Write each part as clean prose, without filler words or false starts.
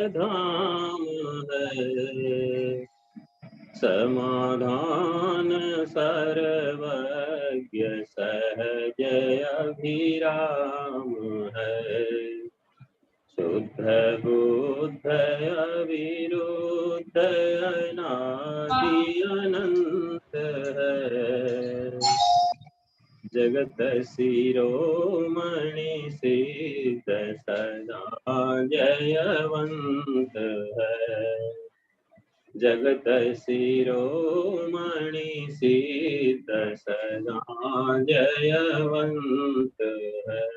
धाम है, समाधान सर्वज्ञ सहज अभिराम है, शुद्ध बुद्ध अविरुद्ध अनादि अनंत है, जगत शिरोमणि सिद्ध सदा जयवंत है, जगत शिरोमणि सिद्ध सदा जयवंत है।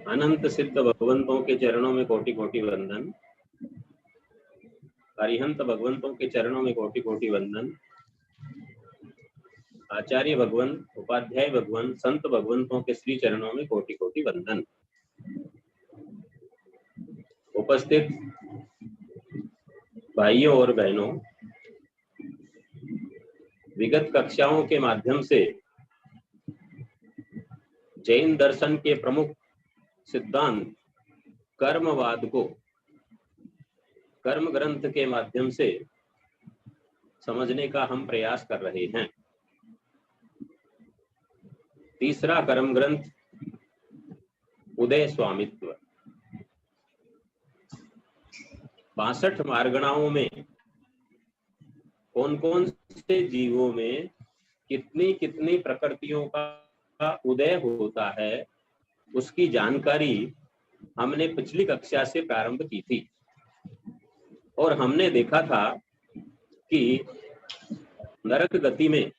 अनंत सिद्ध भगवंतों के चरणों में कोटि कोटि वंदन, अरिहंत भगवंतों के चरणों में कोटि कोटि वंदन, आचार्य भगवन, उपाध्याय भगवन, संत भगवंतों के श्री चरणों में कोटि कोटि वंदन। उपस्थित भाइयों और बहनों, विगत कक्षाओं के माध्यम से जैन दर्शन के प्रमुख सिद्धांत कर्मवाद को कर्म ग्रंथ के माध्यम से समझने का हम प्रयास कर रहे हैं। तीसरा कर्म ग्रंथ उदय स्वामित्व। 62 मार्गणाओं में कौन कौन से जीवों में कितनी कितनी प्रकृतियों का उदय होता है, उसकी जानकारी हमने पिछली कक्षा से प्रारंभ की थी और हमने देखा था कि नरक गति में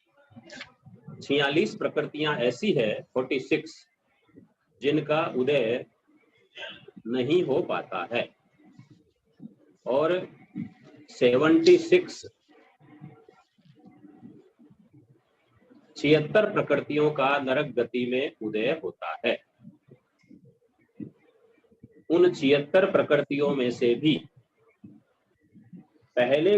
46 प्रकृतियां ऐसी है, 46, जिनका उदय नहीं हो पाता है और 76 76 प्रकृतियों का नरक गति में उदय होता है। उन 76 प्रकृतियों में से भी पहले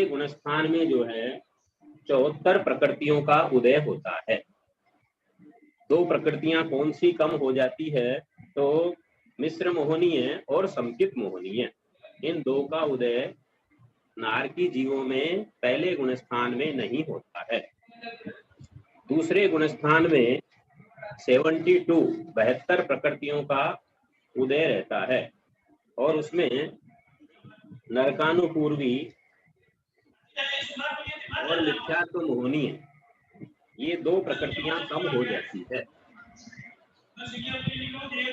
गुणस्थान में जो है 74 प्रकृतियों का उदय होता है। 2 प्रकृतियां कौन सी कम हो जाती है, तो मिश्र मोहनीय और संकित मोहनीय, इन 2 का उदय नारकी जीवों में पहले गुणस्थान में नहीं होता है। दूसरे गुणस्थान में 72 प्रकृतियों का उदय रहता है और उसमें नरकानुपूर्वी और मिथ्यात्व मोहनीय, ये 2 प्रकृतियां कम हो जाती है।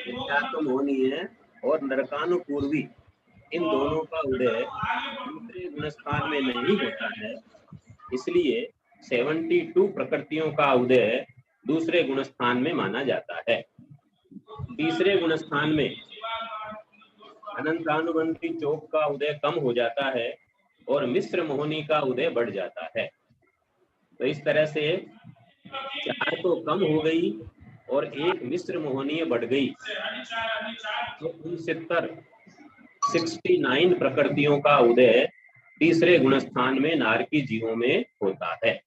मिथ्यात्व मोहनीय और नरकानुपूर्वी, इन दोनों का उदय दूसरे गुणस्थान में नहीं होता है, इसलिए 72 प्रकृतियों का उदय दूसरे गुणस्थान में माना जाता है। तीसरे गुणस्थान में अनंतानुबंधी चोक का उदय कम हो जाता है और मिश्र मोहनी का उदय बढ़ जाता है। तो इस तरह से 4 तो कम हो गई और 1 मिश्र मोहनीय बढ़ गई, तो 69 प्रकृतियों का उदय तीसरे गुणस्थान में नारकी जीवों में होता है।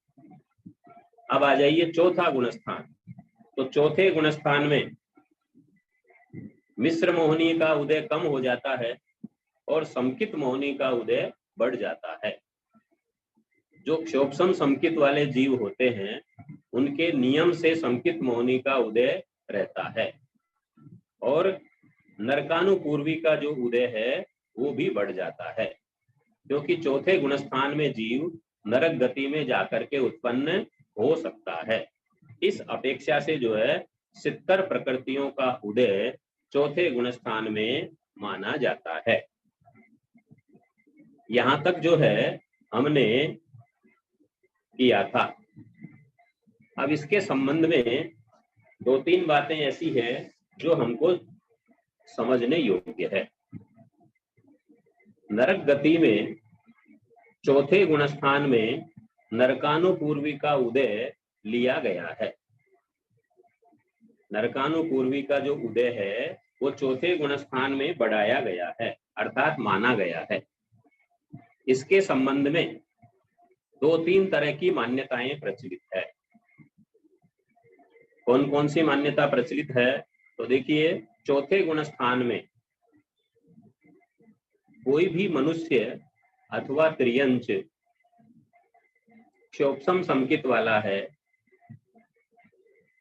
अब आ जाइए चौथा गुणस्थान। तो चौथे गुणस्थान में मिश्र मोहनी का उदय कम हो जाता है और संकित मोहनी का उदय बढ़ जाता है। जो क्षोभसम संकित वाले जीव होते हैं, उनके नियम से संकित मोहनी का उदय रहता है और नरकानुपूर्वी का जो उदय है वो भी बढ़ जाता है, क्योंकि चौथे गुणस्थान में जीव नरक गति में जाकर के उत्पन्न हो सकता है। इस अपेक्षा से जो है 70 प्रकृतियों का उदय चौथे गुणस्थान में माना जाता है। यहां तक जो है हमने किया था। अब इसके संबंध में 2-3 बातें ऐसी है जो हमको समझने योग्य है। नरक गति में चौथे गुणस्थान में नरकानुपूर्वी का उदय लिया गया है। नरकानुपूर्वी का जो उदय है वो चौथे गुणस्थान में बढ़ाया गया है, अर्थात माना गया है। इसके संबंध में 2-3 तरह की मान्यताएं प्रचलित है। कौन कौन सी मान्यता प्रचलित है? तो देखिए, चौथे गुण स्थान में कोई भी मनुष्य अथवा त्रियंच क्षोभसम संकित वाला है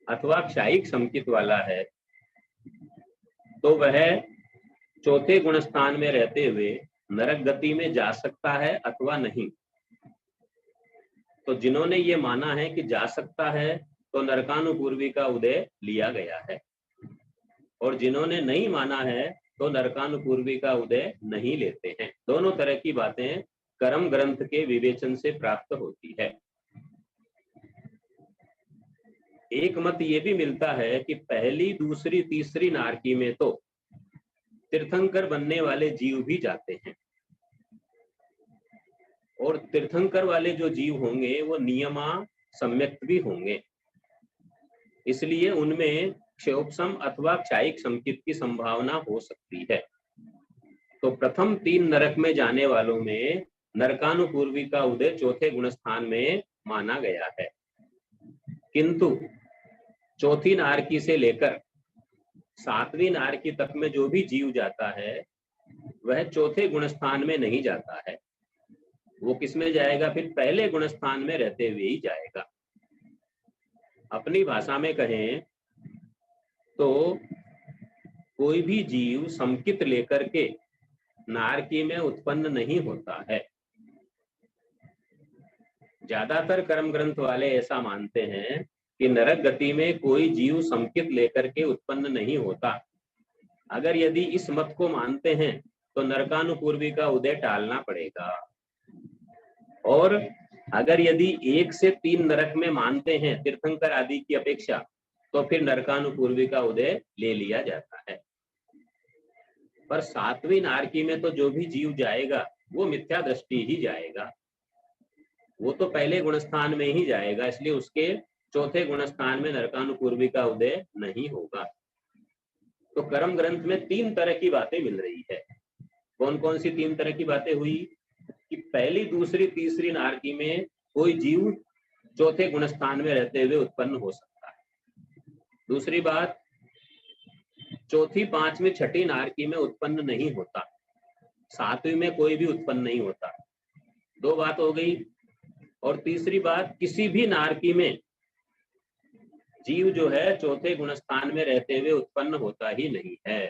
अथवा क्षायिक संकित वाला है, तो वह चौथे गुण स्थान में रहते हुए नरक गति में जा सकता है अथवा नहीं। तो जिन्होंने ये माना है कि जा सकता है, तो नरकानुपूर्वी का उदय लिया गया है, और जिन्होंने नहीं माना है तो नरकानुपूर्वी का उदय नहीं लेते हैं। दोनों तरह की बातें कर्म ग्रंथ के विवेचन से प्राप्त होती है। एक मत ये भी मिलता है कि पहली, दूसरी, तीसरी नारकी में तो तीर्थंकर बनने वाले जीव भी जाते हैं, और तीर्थंकर वाले जो जीव होंगे वो नियमा सम्यक भी होंगे, इसलिए उनमें क्षयोपशम अथवा क्षायिक संकित की संभावना हो सकती है। तो प्रथम 3 नरक में जाने वालों में नरकानुपूर्वी का उदय चौथे गुण स्थान में माना गया है, किंतु चौथी नारकी से लेकर 7वीं नारकी तक में जो भी जीव जाता है वह चौथे गुण स्थान में नहीं जाता है। वो किस में जाएगा? फिर पहले गुण स्थान में रहते हुए ही जाएगा। अपनी भाषा में कहें तो कोई भी जीव संकित लेकर के नारकी में उत्पन्न नहीं होता है। ज्यादातर कर्म ग्रंथ वाले ऐसा मानते हैं कि नरक गति में कोई जीव संकित लेकर के उत्पन्न नहीं होता। अगर यदि इस मत को मानते हैं तो नरकानुपूर्वी का उदय टालना पड़ेगा, और अगर यदि 1 से 3 नरक में मानते हैं तीर्थंकर आदि की अपेक्षा, तो फिर नरकानुपूर्वी का उदय ले लिया जाता है। पर 7वीं नारकी में तो जो भी जीव जाएगा वो मिथ्या दृष्टि ही जाएगा, वो तो पहले गुणस्थान में ही जाएगा, इसलिए उसके चौथे गुणस्थान में नरकानुपूर्वी का उदय नहीं होगा। तो कर्म ग्रंथ में 3 तरह की बातें मिल रही है। कौन कौन सी 3 तरह की बातें हुई? कि पहली, दूसरी, तीसरी नारकी में कोई जीव चौथे गुणस्थान में रहते हुए उत्पन्न हो सकता है। दूसरी बात, चौथी, 5वीं, 6ठी नारकी में उत्पन्न नहीं होता, 7वीं में कोई भी उत्पन्न नहीं होता। 2 बात हो गई। और तीसरी बात, किसी भी नारकी में जीव जो है चौथे गुणस्थान में रहते हुए उत्पन्न होता ही नहीं है।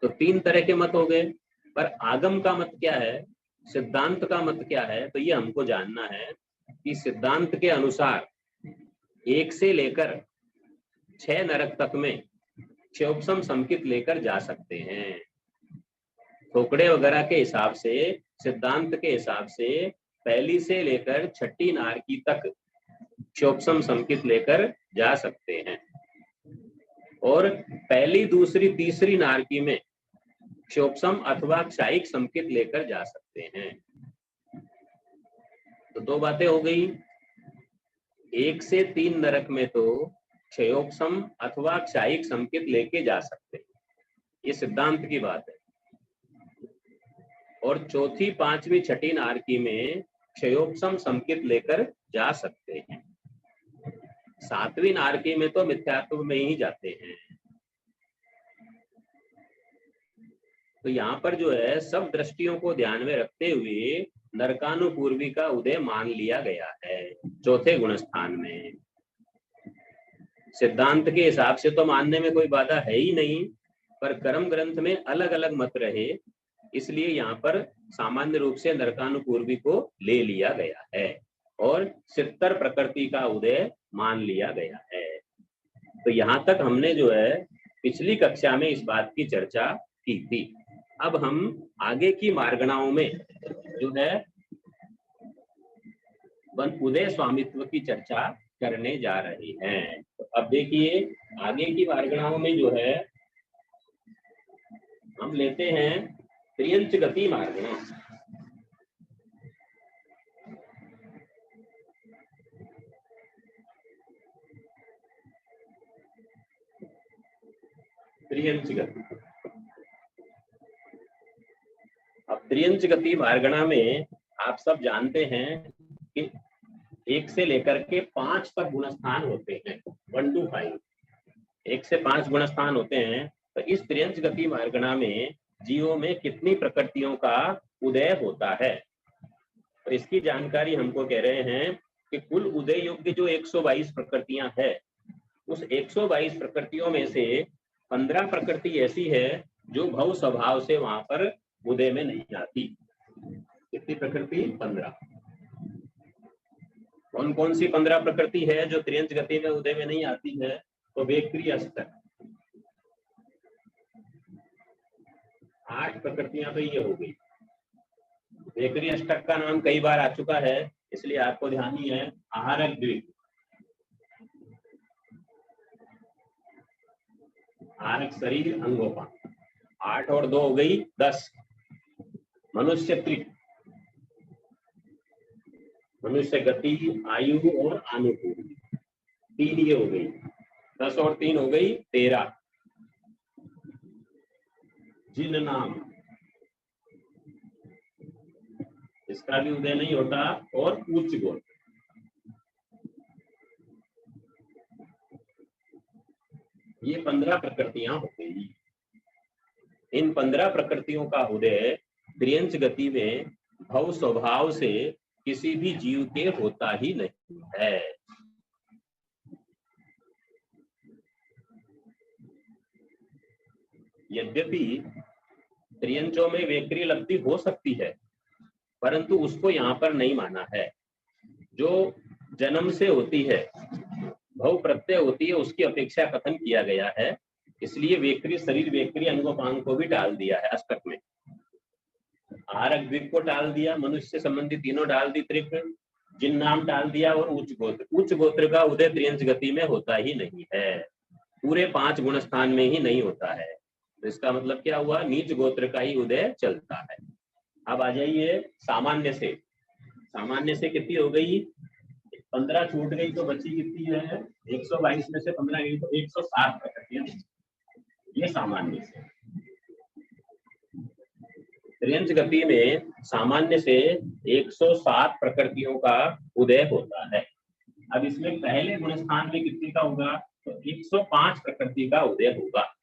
तो 3 तरह के मत हो गए। पर आगम का मत क्या है, सिद्धांत का मत क्या है? तो ये हमको जानना है कि सिद्धांत के अनुसार 1 से लेकर 6 नरक तक में क्षयोपशम संकित लेकर जा सकते हैं। ठोकड़े वगैरह के हिसाब से, सिद्धांत के हिसाब से पहली से लेकर 6ठी नारकी तक क्षयोपशम संकित लेकर जा सकते हैं, और पहली, दूसरी, तीसरी नारकी में क्षयोपशम अथवा क्षायिक संकित लेकर जा सकते हैं। तो 2 बातें हो गई। 1 से 3 नरक में तो क्षयोपशम अथवा क्षायिक संकित लेके जा सकते हैं, ये सिद्धांत की बात है। और चौथी, 5वीं, 6ठी नारकी में क्षयोपशम संकित लेकर जा सकते हैं। 7वीं नारकी में तो मिथ्यात्व में ही जाते हैं। तो यहाँ पर जो है सब दृष्टियों को ध्यान में रखते हुए नरकानुपूर्वी का उदय मान लिया गया है चौथे गुणस्थान में। सिद्धांत के हिसाब से तो मानने में कोई बाधा है ही नहीं, पर कर्म ग्रंथ में अलग अलग मत रहे, इसलिए यहाँ पर सामान्य रूप से नरकानुपूर्वी को ले लिया गया है और सित्तर प्रकृति का उदय मान लिया गया है। तो यहाँ तक हमने जो है पिछली कक्षा में इस बात की चर्चा की थी। अब हम आगे की मार्गणाओं में जो है उदय स्वामित्व की चर्चा करने जा रहे हैं। तो अब देखिए, आगे की मार्गणाओं में जो है हम लेते हैं त्रियंच गति मार्गणा। त्रियंच गति। अब त्रियंच गति मार्गणा में आप सब जानते हैं कि 1 से लेकर के 5 तक गुणस्थान होते हैं, 1 to 5, 1 से 5 गुणस्थान होते हैं। तो इस त्रियंच गति मार्गणा में जीवों में कितनी प्रकृतियों का उदय होता है? तो इसकी जानकारी हमको कह रहे हैं कि कुल उदय योग्य जो 122 प्रकृतियां है, उस 122 प्रकृतियों में से 15 प्रकृति ऐसी है जो भव स्वभाव से वहां पर उदय में नहीं आती। कितनी प्रकृति? 15। कौन कौन सी 15 प्रकृति है जो त्रियंच गति में उदय में नहीं आती है? तो वेक्री अष्टक, 8 प्रकृतियां तो ये हो गई। वेक्री अष्टक का नाम कई बार आ चुका है, इसलिए आपको ध्यान ही है। आहारक द्वीप, आहारक शरीर अंगोपा, 8 और 2 हो गई 10। मनुष्य त्रिक, मनुष्य गति, आयु और आनुकूल, 3 ये हो गई। 10 और 3 हो गई 13। जिन नाम, इसका भी उदय नहीं होता। और उच्च गोत्र, ये 15 प्रकृतियां हो गई। इन 15 प्रकृतियों का उदय त्रियंच गति में भव स्वभाव से किसी भी जीव के होता ही नहीं है। यद्यपि त्रियंचों में वेक्री लब्धि हो सकती है, परंतु उसको यहाँ पर नहीं माना है। जो जन्म से होती है, भव प्रत्यय होती है, उसकी अपेक्षा कथन किया गया है। इसलिए वेक्री शरीर, वेक्री अंगोपांग को भी डाल दिया है अष्टक में। आहारक द्वीप को डाल दिया, मनुष्य से संबंधित तीनों डाल दी, त्रिक, जिन नाम डाल दिया, और उच्च गोत्र। उच्च गोत्र का उदय त्रियंच गति में होता ही नहीं है, पूरे 5 गुण स्थान में ही नहीं होता है। तो इसका मतलब क्या हुआ? नीच गोत्र का ही उदय चलता है। अब आ जाइए सामान्य से। सामान्य से कितनी हो गई? 15 छूट गई तो बची कितनी है? 122 में से 15 गई तो 107 प्रकृतियां। ये सामान्य से। त्रियंच गति में सामान्य से 107 प्रकृतियों का उदय होता है। अब इसमें पहले गुणस्थान में कितनी का होगा? तो 105 प्रकृति का उदय होगा।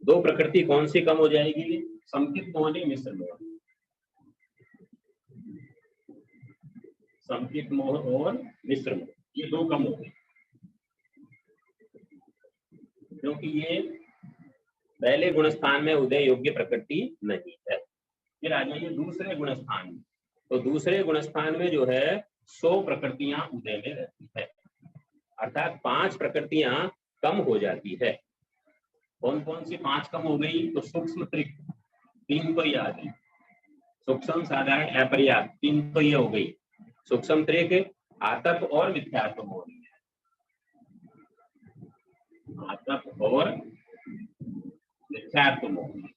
2 प्रकृति कौन सी कम हो जाएगी? समकित मोहनी, मिश्र मोहनी। समकित मोह और मिश्र मोह, ये 2 कम हो गए, क्योंकि ये पहले गुणस्थान में उदय योग्य प्रकृति नहीं है। फिर आ जाइए दूसरे गुणस्थान में। तो दूसरे गुणस्थान में जो है 100 प्रकृतियां उदय में रहती है, अर्थात 5 प्रकृतियां कम हो जाती है। कौन कौन सी 5 कम हो गई? तो सूक्ष्म त्रिक, 3 तो याद है। सूक्ष्म, साधारण, अपर्याप्त, 3 तो ये हो गई। सूक्ष्म त्रिक, आतप और मिथ्यात्व मोहनी। आतप और मिथ्यात्व मोहनी,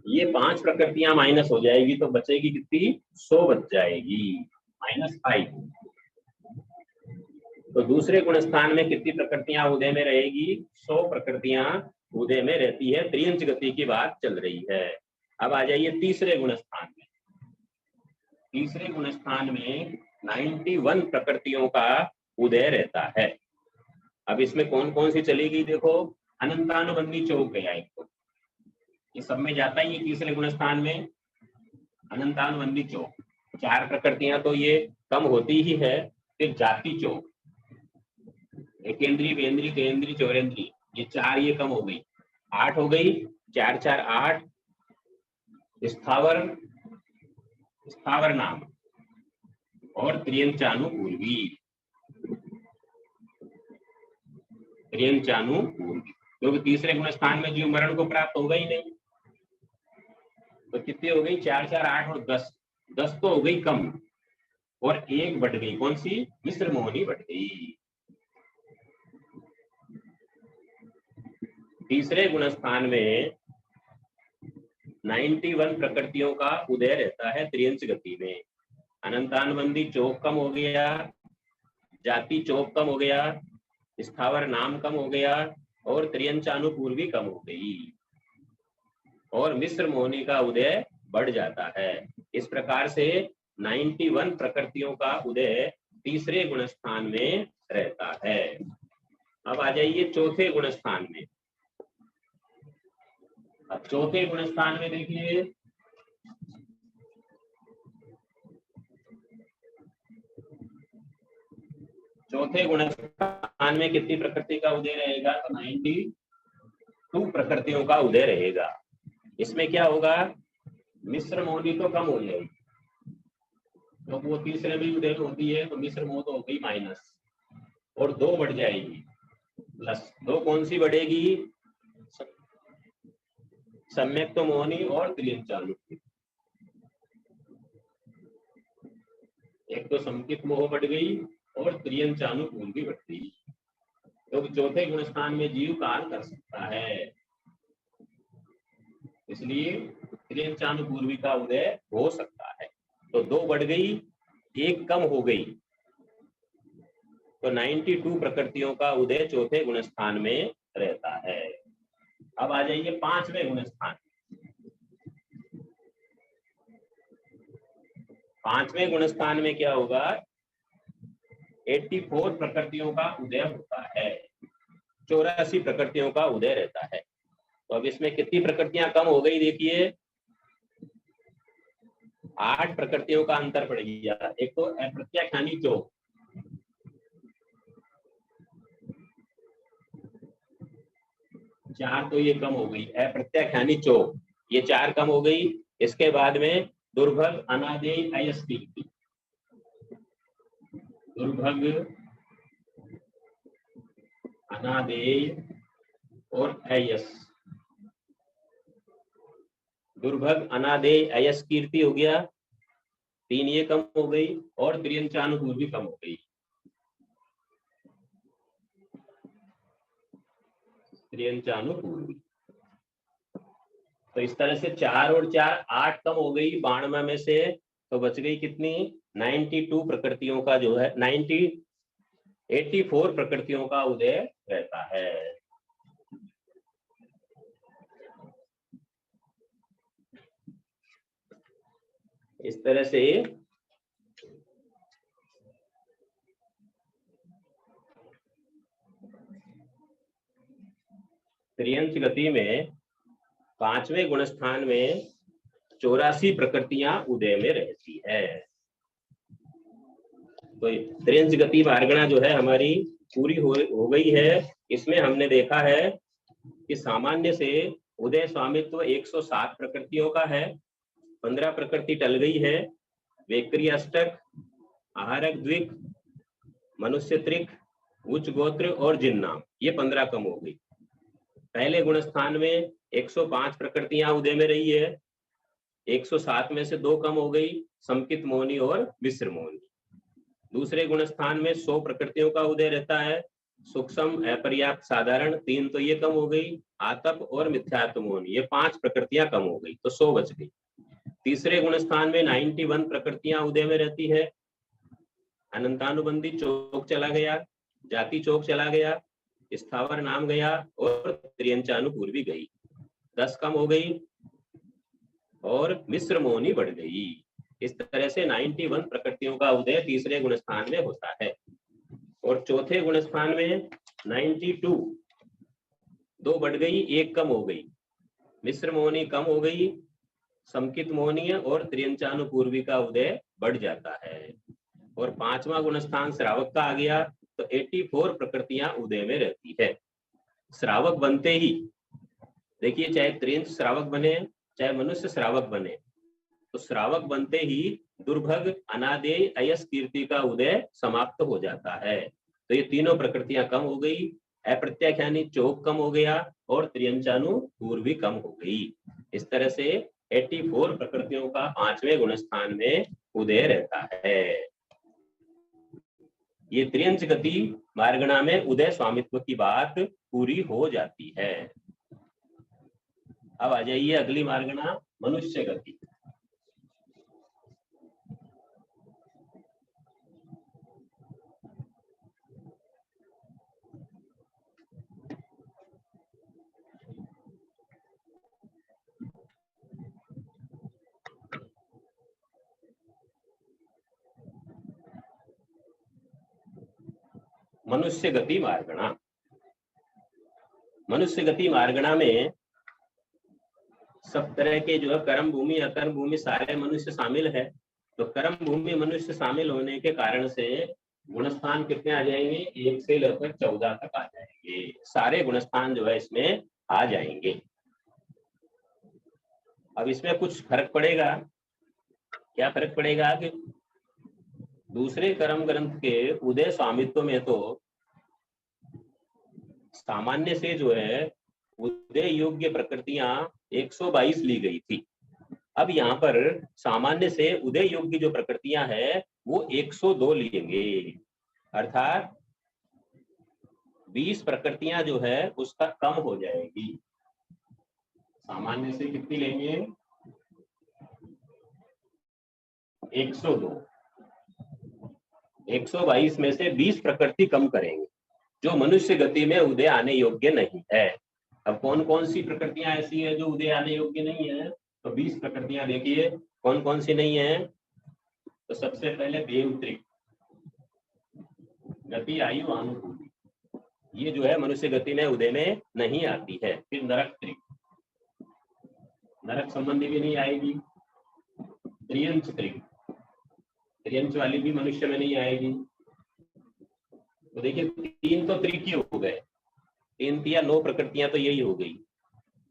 ये 5 प्रकृतियां माइनस हो जाएगी तो बचेगी कितनी? 100 बच जाएगी, -5। तो दूसरे गुणस्थान में कितनी प्रकृतियां उदय में रहेगी? 100 प्रकृतियां उदय में रहती है। त्रियंच गति की बात चल रही है। अब आ जाइए तीसरे गुणस्थान में। तीसरे गुणस्थान में 91 प्रकृतियों का उदय रहता है। अब इसमें कौन कौन सी चलेगी? देखो, अनंतानुबंधी चौक गया एक तो, ये सब में जाता ही है। तीसरे गुणस्थान में अनंतानुबंधी चौक, 4 प्रकृतियां तो ये कम होती ही है। फिर जाति चौक, एकेंद्रीय, वेंद्रीय, द्विंद्रीय, चौरेंद्रीय, ये 4 ये कम हो गई, 8 हो गई। 4 4 8। स्थावर, स्थावर नाम और त्रियंचानुपूर्वी, त्रियंचानुपूर्वी, क्योंकि तीसरे गुणस्थान में जीव मरण को प्राप्त होगा ही नहीं। तो कितनी हो गई? 4 4 8 और 10। 10 तो हो गई कम, और 1 बढ़ गई। कौन सी? मिश्र मोहनी बढ़ गई। तीसरे गुणस्थान में 91 प्रकृतियों का उदय रहता है त्रियंच गति में। अनंतानुबंधी चौक कम हो गया, जाति चौक कम हो गया, स्थावर नाम कम हो गया, और त्रियंचानुपूर्वी कम हो गई, और मिश्र मोहनी का उदय बढ़ जाता है। इस प्रकार से 91 प्रकृतियों का उदय तीसरे गुणस्थान में रहता है। अब आ जाइए चौथे गुणस्थान में। अब चौथे गुणस्थान में देखिए, चौथे गुणस्थान में कितनी प्रकृति का उदय रहेगा? तो 92 प्रकृतियों का उदय रहेगा। इसमें क्या होगा? मिश्र मोहनी तो कम हो जाएगी, तो वो तीसरे में उदय होती है, तो मिश्र मोह तो हो गई माइनस, और 2 बढ़ जाएगी प्लस। 2 कौन सी बढ़ेगी? सम्यक तो मोहनी और त्रियंचानुपूर्वी। एक तो संकित मोह बढ़ गई और त्रियंचानुपूर्वी बढ़ गई। तो चौथे गुण स्थान में जीव काल कर सकता है, इसलिए त्रियंचानुपूर्वी का उदय हो सकता है। तो 2 बढ़ गई, 1 कम हो गई, तो 92 प्रकृतियों का उदय चौथे गुण स्थान में रहता है। अब आ जाइए पांचवें गुण स्थान। पांचवें गुण स्थान में क्या होगा? 84 प्रकृतियों का उदय होता है, 84 प्रकृतियों का उदय रहता है। तो अब इसमें कितनी प्रकृतियां कम हो गई? देखिए 8 प्रकृतियों का अंतर पड़ गया। एक तो अप्रत्याख्यानी चौक, चार तो ये कम हो गई। अप्रत्याख्यानी चौक ये 4 कम हो गई। इसके बाद में दुर्भग, अनादेय, अयस्ती, दुर्भग, अनादेय और अयस। दुर्भग, अनादेय, अयस कीर्ति हो गया, 3 ये कम हो गई, और त्रियंचानुपूर्वी कम हो गई। त्रियंचानुपूर्वी, तो इस तरह से 4 और 4 8 कम हो गई 92 में से। तो बच गई कितनी? 92 प्रकृतियों का जो है 84 प्रकृतियों का उदय रहता है। इस तरह से त्रियंच गति में पांचवें गुणस्थान में 84 प्रकृतियां उदय में रहती है। तो त्रियंच गति मार्गणा जो है हमारी पूरी हो गई है। इसमें हमने देखा है कि सामान्य से उदय स्वामित्व 107 प्रकृतियों का है, 15 प्रकृति टल गई है। वेक्री अष्टक, आहारक द्विक, मनुष्य त्रिक, उच्च गोत्र और जिन्ना, ये 15 कम हो गई। पहले गुण स्थान में 105 प्रकृतियां उदय में रही है, 107 में से 2 कम हो गई, संकित मोहनी और मिश्र मोहनी। दूसरे गुण स्थान में 100 प्रकृतियों का उदय रहता है, सूक्ष्म, अपर्याप्त, साधारण, 3 तो ये कम हो गई, आतप और मिथ्यात्व मोहनी, ये 5 प्रकृतियां कम हो गई, तो 100 बच गई। तीसरे गुण स्थान में 91 प्रकृतियां उदय में रहती है, अनंतानुबंधी चौक चला गया, जाति चौक चला गया, स्थावर नाम गया और त्रियंचानुपूर्वी गई, 10 कम हो गई और मिश्र मोहनी बढ़ गई। इस तरह से 91 प्रकृतियों का उदय तीसरे गुण स्थान में होता है। और चौथे गुण स्थान में 92, 2 बढ़ गई, 1 कम हो गई, मिश्र मोहनी कम हो गई, संकित मोहनीय और त्रियंचानुपूर्वी का उदय बढ़ जाता है। और पांचवा गुण स्थान श्रावक का आ गया, तो 84 प्रकृतियां उदय में रहती है। श्रावक बनते ही देखिए, चाहे त्रियंच श्रावक बने चाहे मनुष्य श्रावक बने, तो श्रावक बनते ही दुर्भग, अनादेय, अयस कीर्ति का उदय समाप्त हो जाता है। तो ये तीनों प्रकृतियां कम हो गई, अप्रत्याख्यानी चौक कम हो गया और त्रियंचानुपूर्वी कम हो गई। इस तरह से 84 प्रकृतियों का पांचवें गुण स्थान में उदय रहता है। ये त्रियंच गति मार्गणा में उदय स्वामित्व की बात पूरी हो जाती है। अब आ जाइए अगली मार्गणा, मनुष्य गति। मनुष्य गति मार्गणा। मनुष्य गति मार्गणा में सब तरह के जो है कर्म भूमि अकर्म भूमि सारे मनुष्य शामिल है। तो कर्म भूमि मनुष्य शामिल होने के कारण से गुणस्थान कितने आ जाएंगे, 1 से लेकर 14 तक आ जाएंगे। सारे गुणस्थान जो है इसमें आ जाएंगे। अब इसमें कुछ फर्क पड़ेगा। क्या फर्क पड़ेगा कि दूसरे कर्म ग्रंथ के उदय स्वामित्व में तो सामान्य से जो है उदय योग्य प्रकृतियां 122 ली गई थी। अब यहाँ पर सामान्य से उदय योग्य जो प्रकृतियां है वो 102 लेंगे, अर्थात 20 प्रकृतियां जो है उसका कम हो जाएगी। सामान्य से कितनी लेंगे, 102। 122 में से 20 प्रकृति कम करेंगे जो मनुष्य गति में उदय आने योग्य नहीं है। अब कौन कौन सी प्रकृतियां ऐसी है जो उदय आने योग्य नहीं है, तो 20 प्रकृतियां देखिए कौन कौन सी नहीं है। तो सबसे पहले देवत्रिक, गति आयु अनुकूली, ये जो है मनुष्य गति में उदय में नहीं आती है। फिर नरक त्रिक, नरक संबंधी भी नहीं आएगी। त्रियंच त्रिक, त्रियंच वाली भी मनुष्य में नहीं आएगी। तो देखिए 3 तो त्रिक ही हो गए, 3 या 9 प्रकृतियां तो यही हो गई।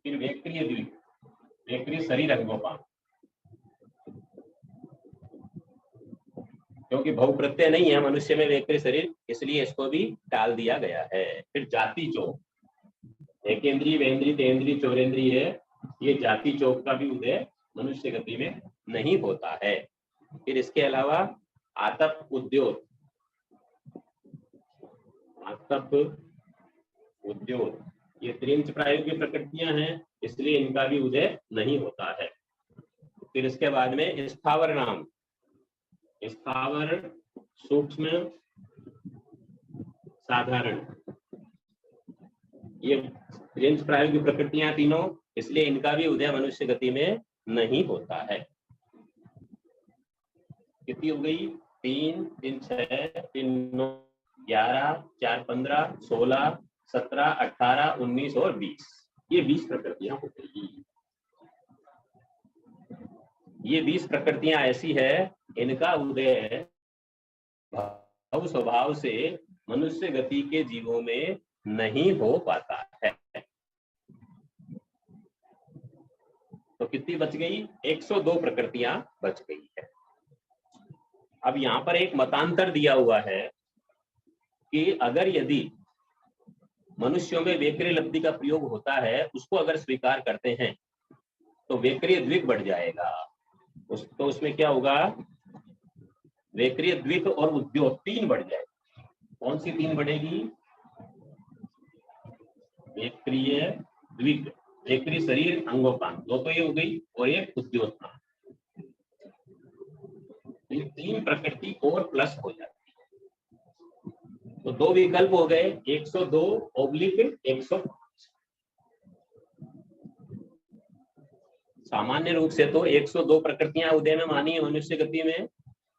फिर वेक्रिय द्विक, वेक्रिय शरीर अंगोपांग, क्योंकि भव प्रत्यय नहीं है मनुष्य में वेक्रिय शरीर, इसलिए इसको भी टाल दिया गया है। फिर जाति चौक, एकेंद्रीय वेंद्रीय तेंद्रीय चौरेंद्रीय है, ये जाति चौक का भी उदय मनुष्य गति में नहीं होता है। फिर इसके अलावा आतप उद्योग, आतप उद्योग ये त्रिंच प्रायोगिक प्रकृतियां हैं, इसलिए इनका भी उदय नहीं होता है। फिर इसके बाद में स्थावर नाम, स्थावर सूक्ष्म साधारण, ये त्रिंच प्रायोगिक प्रकृतियां तीनों, इसलिए इनका भी उदय मनुष्य गति में नहीं होता है। कितनी हो गई, 3 3 6 3 9 11 4 15 16 17 18 19 और 20, ये 20 प्रकृतियां हो गई। ये 20 प्रकृतियां ऐसी है, इनका उदय भाव स्वभाव से मनुष्य गति के जीवों में नहीं हो पाता है। तो कितनी बच गई, 102 प्रकृतियां बच गई है। अब यहाँ पर एक मतांतर दिया हुआ है कि अगर यदि मनुष्यों में वेक्रिय लब्धि का प्रयोग होता है, उसको अगर स्वीकार करते हैं तो वेक्रिय द्विक बढ़ जाएगा। तो उसमें क्या होगा, वेक्रिय द्विक और उद्योग 3 बढ़ जाएगी। कौन सी 3 बढ़ेगी, वेक्रिय द्विक, वेक्रिय शरीर अंगोपांग, 2 तो ये हो गई, और एक उद्योग, 3 प्रकृति और प्लस हो जाती है। तो 2 विकल्प हो गए, 102 ओब्लिक 105। सामान्य रूप से तो 102 प्रकृतियां उदय में मानी है मनुष्य गति में,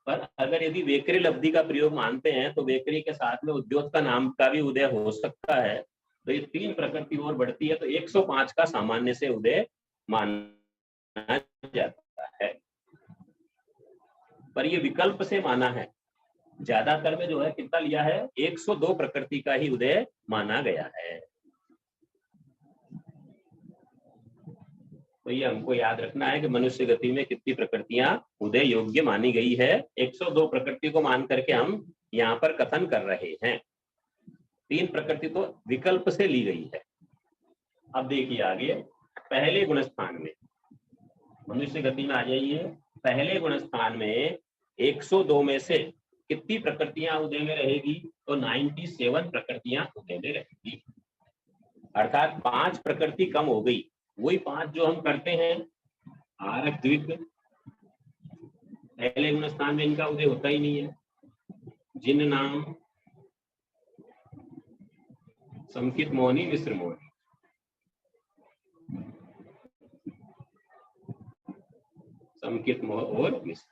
पर अगर यदि वेक्रिय लब्धि का प्रयोग मानते हैं तो वेक्रिय के साथ में उद्योग का नाम का भी उदय हो सकता है। तो ये 3 प्रकृति और बढ़ती है, तो 105 का सामान्य से उदय माना जाता है। पर ये विकल्प से माना है, ज्यादातर में जो है कितना लिया है, 102 प्रकृति का ही उदय माना गया है। तो ये हमको याद रखना है कि मनुष्य गति में कितनी प्रकृतियां उदय योग्य मानी गई है। 102 प्रकृति को मान करके हम यहाँ पर कथन कर रहे हैं। 3 प्रकृति तो विकल्प से ली गई है। अब देखिए आगे, पहले गुणस्थान में मनुष्य गति में आ जाइए। पहले गुणस्थान में 102 में से कितनी प्रकृतियां उदय में रहेगी, तो 97 प्रकृतियां उदय में रहेगी, अर्थात 5 प्रकृति कम हो गई। वही 5 जो हम करते हैं, आरक द्विक, पहले गुणस्थान में इनका उदय होता ही नहीं है। जिन नाम, संकित मोहनी मिश्र मोहनी, संकित मोह और मिश्र,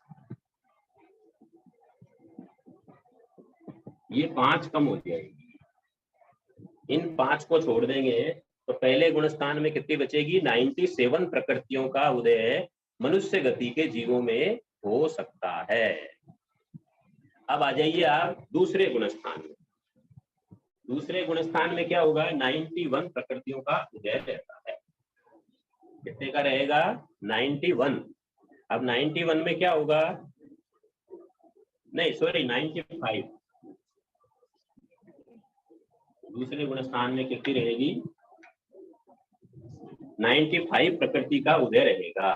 ये 5 कम हो जाएगी। इन 5 को छोड़ देंगे तो पहले गुणस्थान में कितनी बचेगी? 97 प्रकृतियों का उदय मनुष्य गति के जीवों में हो सकता है। अब आ जाइए आप दूसरे गुणस्थान में। दूसरे गुणस्थान में क्या होगा? 91 प्रकृतियों का उदय रहता है। कितने का रहेगा? 91। अब 91 में क्या होगा? नहीं सॉरी 95। दूसरे गुणस्थान में कितनी रहेगी? 95 प्रकृति का उदय रहेगा।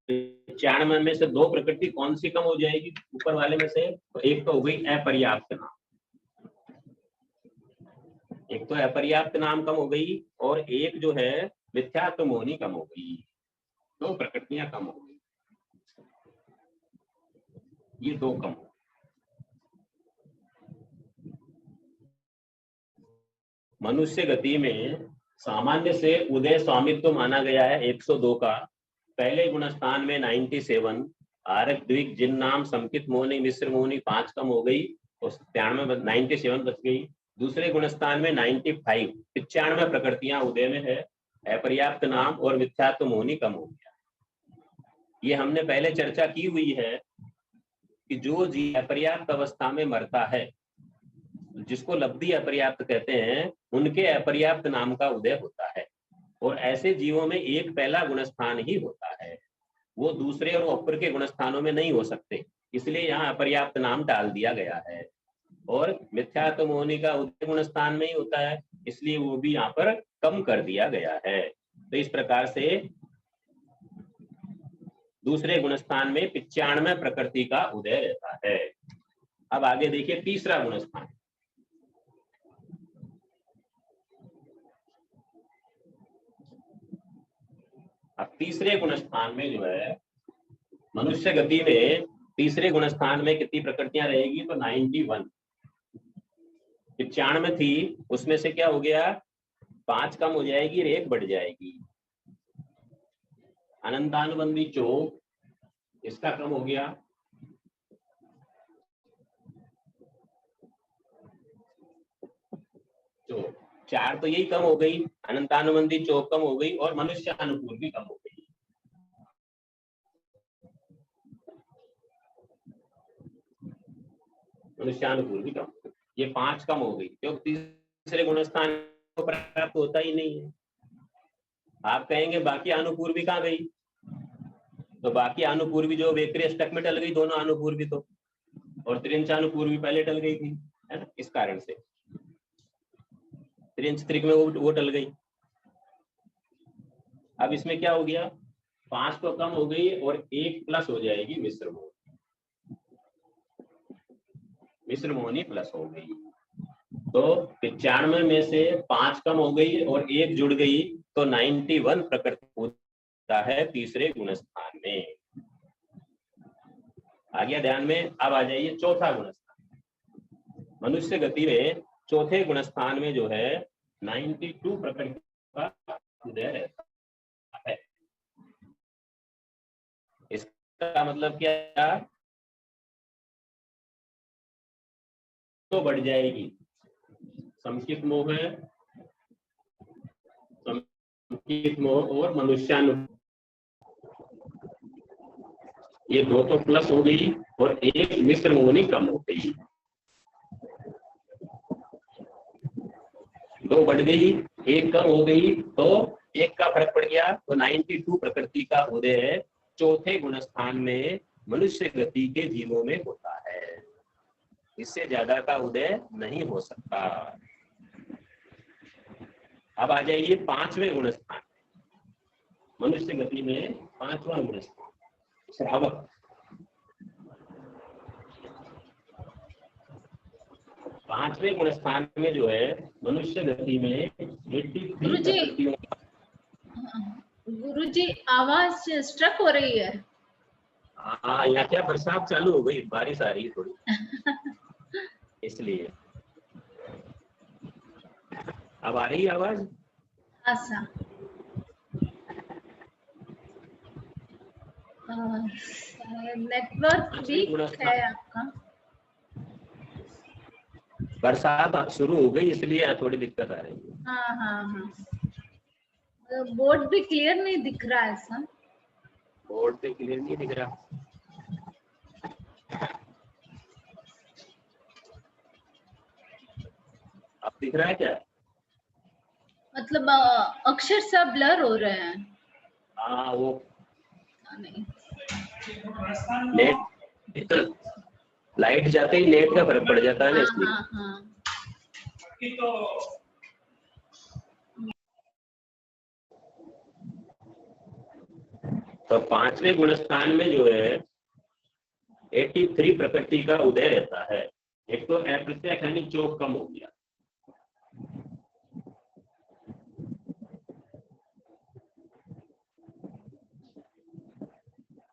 95 में से 2 प्रकृति कौन सी कम हो जाएगी ऊपर वाले में से? तो एक तो हो गई अपर्याप्त नाम, एक तो अपर्याप्त नाम कम हो गई, और एक जो है मिथ्यात्व मोहिनी कम हो गई। 2 प्रकृतियां कम हो गई, ये 2 कम हो। मनुष्य गति में सामान्य से उदय स्वामित्व माना गया है 102 का। पहले गुणस्थान में 97, आरक द्विक जिन नाम समकित मोहनी मिश्र मोहनी 5 कम हो गई और 97 बच गई। दूसरे गुणस्थान में 95 95 प्रकृतियां उदय में है, अपर्याप्त नाम और मिथ्यात्व मोहनी कम हो गया। ये हमने पहले चर्चा की हुई है कि जो जीव अपर्याप्त अवस्था में मरता है, जिसको लब्धि अपर्याप्त कहते हैं, उनके अपर्याप्त नाम का उदय होता है। और ऐसे जीवों में एक पहला गुणस्थान ही होता है, वो दूसरे और ऊपर के गुणस्थानों में नहीं हो सकते, इसलिए यहाँ अपर्याप्त नाम डाल दिया गया है। और मिथ्यात्व मोहिनी का उदय गुणस्थान में ही होता है, इसलिए वो भी यहाँ पर कम कर दिया गया है। तो इस प्रकार से दूसरे गुणस्थान में 95 प्रकृति का उदय रहता है। अब आगे देखिए तीसरा गुणस्थान। अब तीसरे गुणस्थान में जो है मनुष्य गति में तीसरे गुणस्थान में कितनी प्रकृतियां रहेगी? तो 91। 95 थी, उसमें से क्या हो गया? 5 कम हो जाएगी और 1 बढ़ जाएगी। अनंतानुबंधी चोक, इसका कम हो गया। चोक 4 तो यही कम हो गई, अनंतानुबंधी चोक कम हो गई और मनुष्य अनुकूल भी कम हो गई। मनुष्यानुकूल भी कम, ये 5 कम हो गई, क्योंकि तीसरे गुणस्थान को प्राप्त होता ही नहीं है। आप कहेंगे बाकी अनुपूर्वी कहाँ गई? तो बाकी अनुपूर्वी जो वेक्री अष्टक में टल गई, दोनों अनुपूर्वी तो, और त्रिंचानुपूर्वी पहले टल गई थी, है ना? इस कारण से त्रिंच त्रिक में वो टल गई। अब इसमें क्या हो गया? 5 तो कम हो गई और 1 प्लस हो जाएगी मिश्र मोहनी। मिश्र मोहनी प्लस हो गई, तो 95 में से 5 कम हो गई और 1 जुड़ गई, तो 91 प्रकृति होता है तीसरे गुणस्थान में। आ गया ध्यान में? अब आ जाइए चौथा गुणस्थान। मनुष्य गति में चौथे गुणस्थान में जो है 92 प्रकृति का उदय रहता है। इसका मतलब क्या? तो बढ़ जाएगी समकित मोह है, समकित मोह और मनुष्यानुकूल, ये 2 तो प्लस हो गई और 1 मिश्र मोहनी कम हो गई। 2 बढ़ गई, 1 कम हो गई, तो 1 का फर्क पड़ गया, तो 92 प्रकृति का उदय चौथे गुणस्थान में मनुष्य गति के जीवों में होता है। इससे ज्यादा का उदय नहीं हो सकता। अब आ जाइए 5वें गुणस्थान, मनुष्य गति में 5वां गुणस्थान श्रावक। 5वें गुणस्थान में जो है मनुष्य गति में 83 गुरुजी आवाज स्ट्रक हो रही है। हाँ, यहाँ क्या बरसात चालू हो गई, बारिश आ रही है थोड़ी, इसलिए। अब आ रही है आवाज? अच्छा, नेटवर्क वीक है आपका। बरसात शुरू हो गई इसलिए थोड़ी दिक्कत आ रही है। हाँ हाँ हाँ, बोर्ड भी क्लियर नहीं दिख रहा है सर। बोर्ड पे क्लियर नहीं दिख रहा। अब दिख रहा है क्या? मतलब अक्षर सब ब्लर हो रहे हैं। हाँ वो नहीं, नेट, लाइट जाते ही नेट का फर्क पड़ जाता है ना, इसलिए। हाँ हाँ तो पांचवें गुणस्थान में जो है 83 प्रकृति का उदय रहता है। एक तो अप्रत्यक्ष यानी चोक कम हो गया।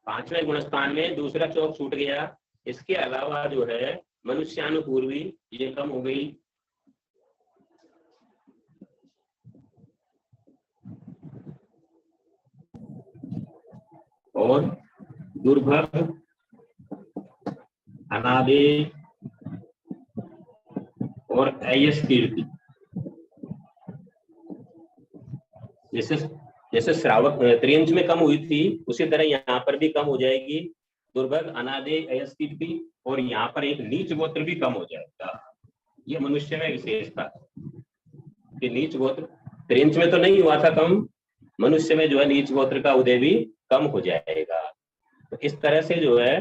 पांचवें गुणस्थान में दूसरा चौक छूट गया। इसके अलावा जो है मनुष्यानुपूर्वी ये कम हो गई। और दुर्भग, अनादि और अयस कीर्ति, जैसे श्रावक त्रियंच में कम हुई थी उसी तरह यहाँ पर भी कम हो जाएगी। दुर्भग, अनादि, अयस कीर्ति, और यहाँ पर एक नीच गोत्र भी कम हो जाएगा। ये मनुष्य में विशेषता कि नीच गोत्र त्रियंच में तो नहीं हुआ था कम, मनुष्य में जो है नीच गोत्र का उदय भी कम हो जाएगा। तो इस तरह से जो है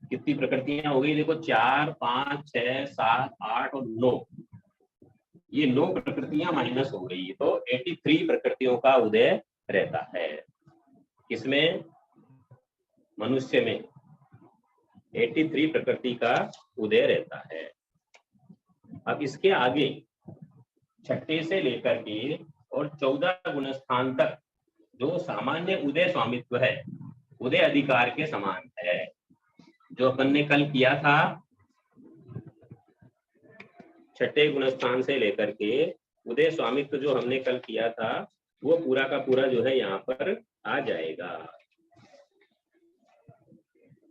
कितनी प्रकृतियां हो गई देखो, 4, 5, 6, 7, 8 और 9, ये 9 प्रकृतियां माइनस हो गई। तो 83 प्रकृतियों का उदय रहता है। किसमें? मनुष्य में 83 प्रकृति का उदय रहता है। अब इसके आगे छठे से लेकर के और 14 गुणस्थान तक जो सामान्य उदय स्वामित्व है, उदय अधिकार के समान है। जो अपन ने कल किया था, छठे गुणस्थान से लेकर के उदय स्वामित्व जो हमने कल किया था, वो पूरा का पूरा जो है यहाँ पर आ जाएगा।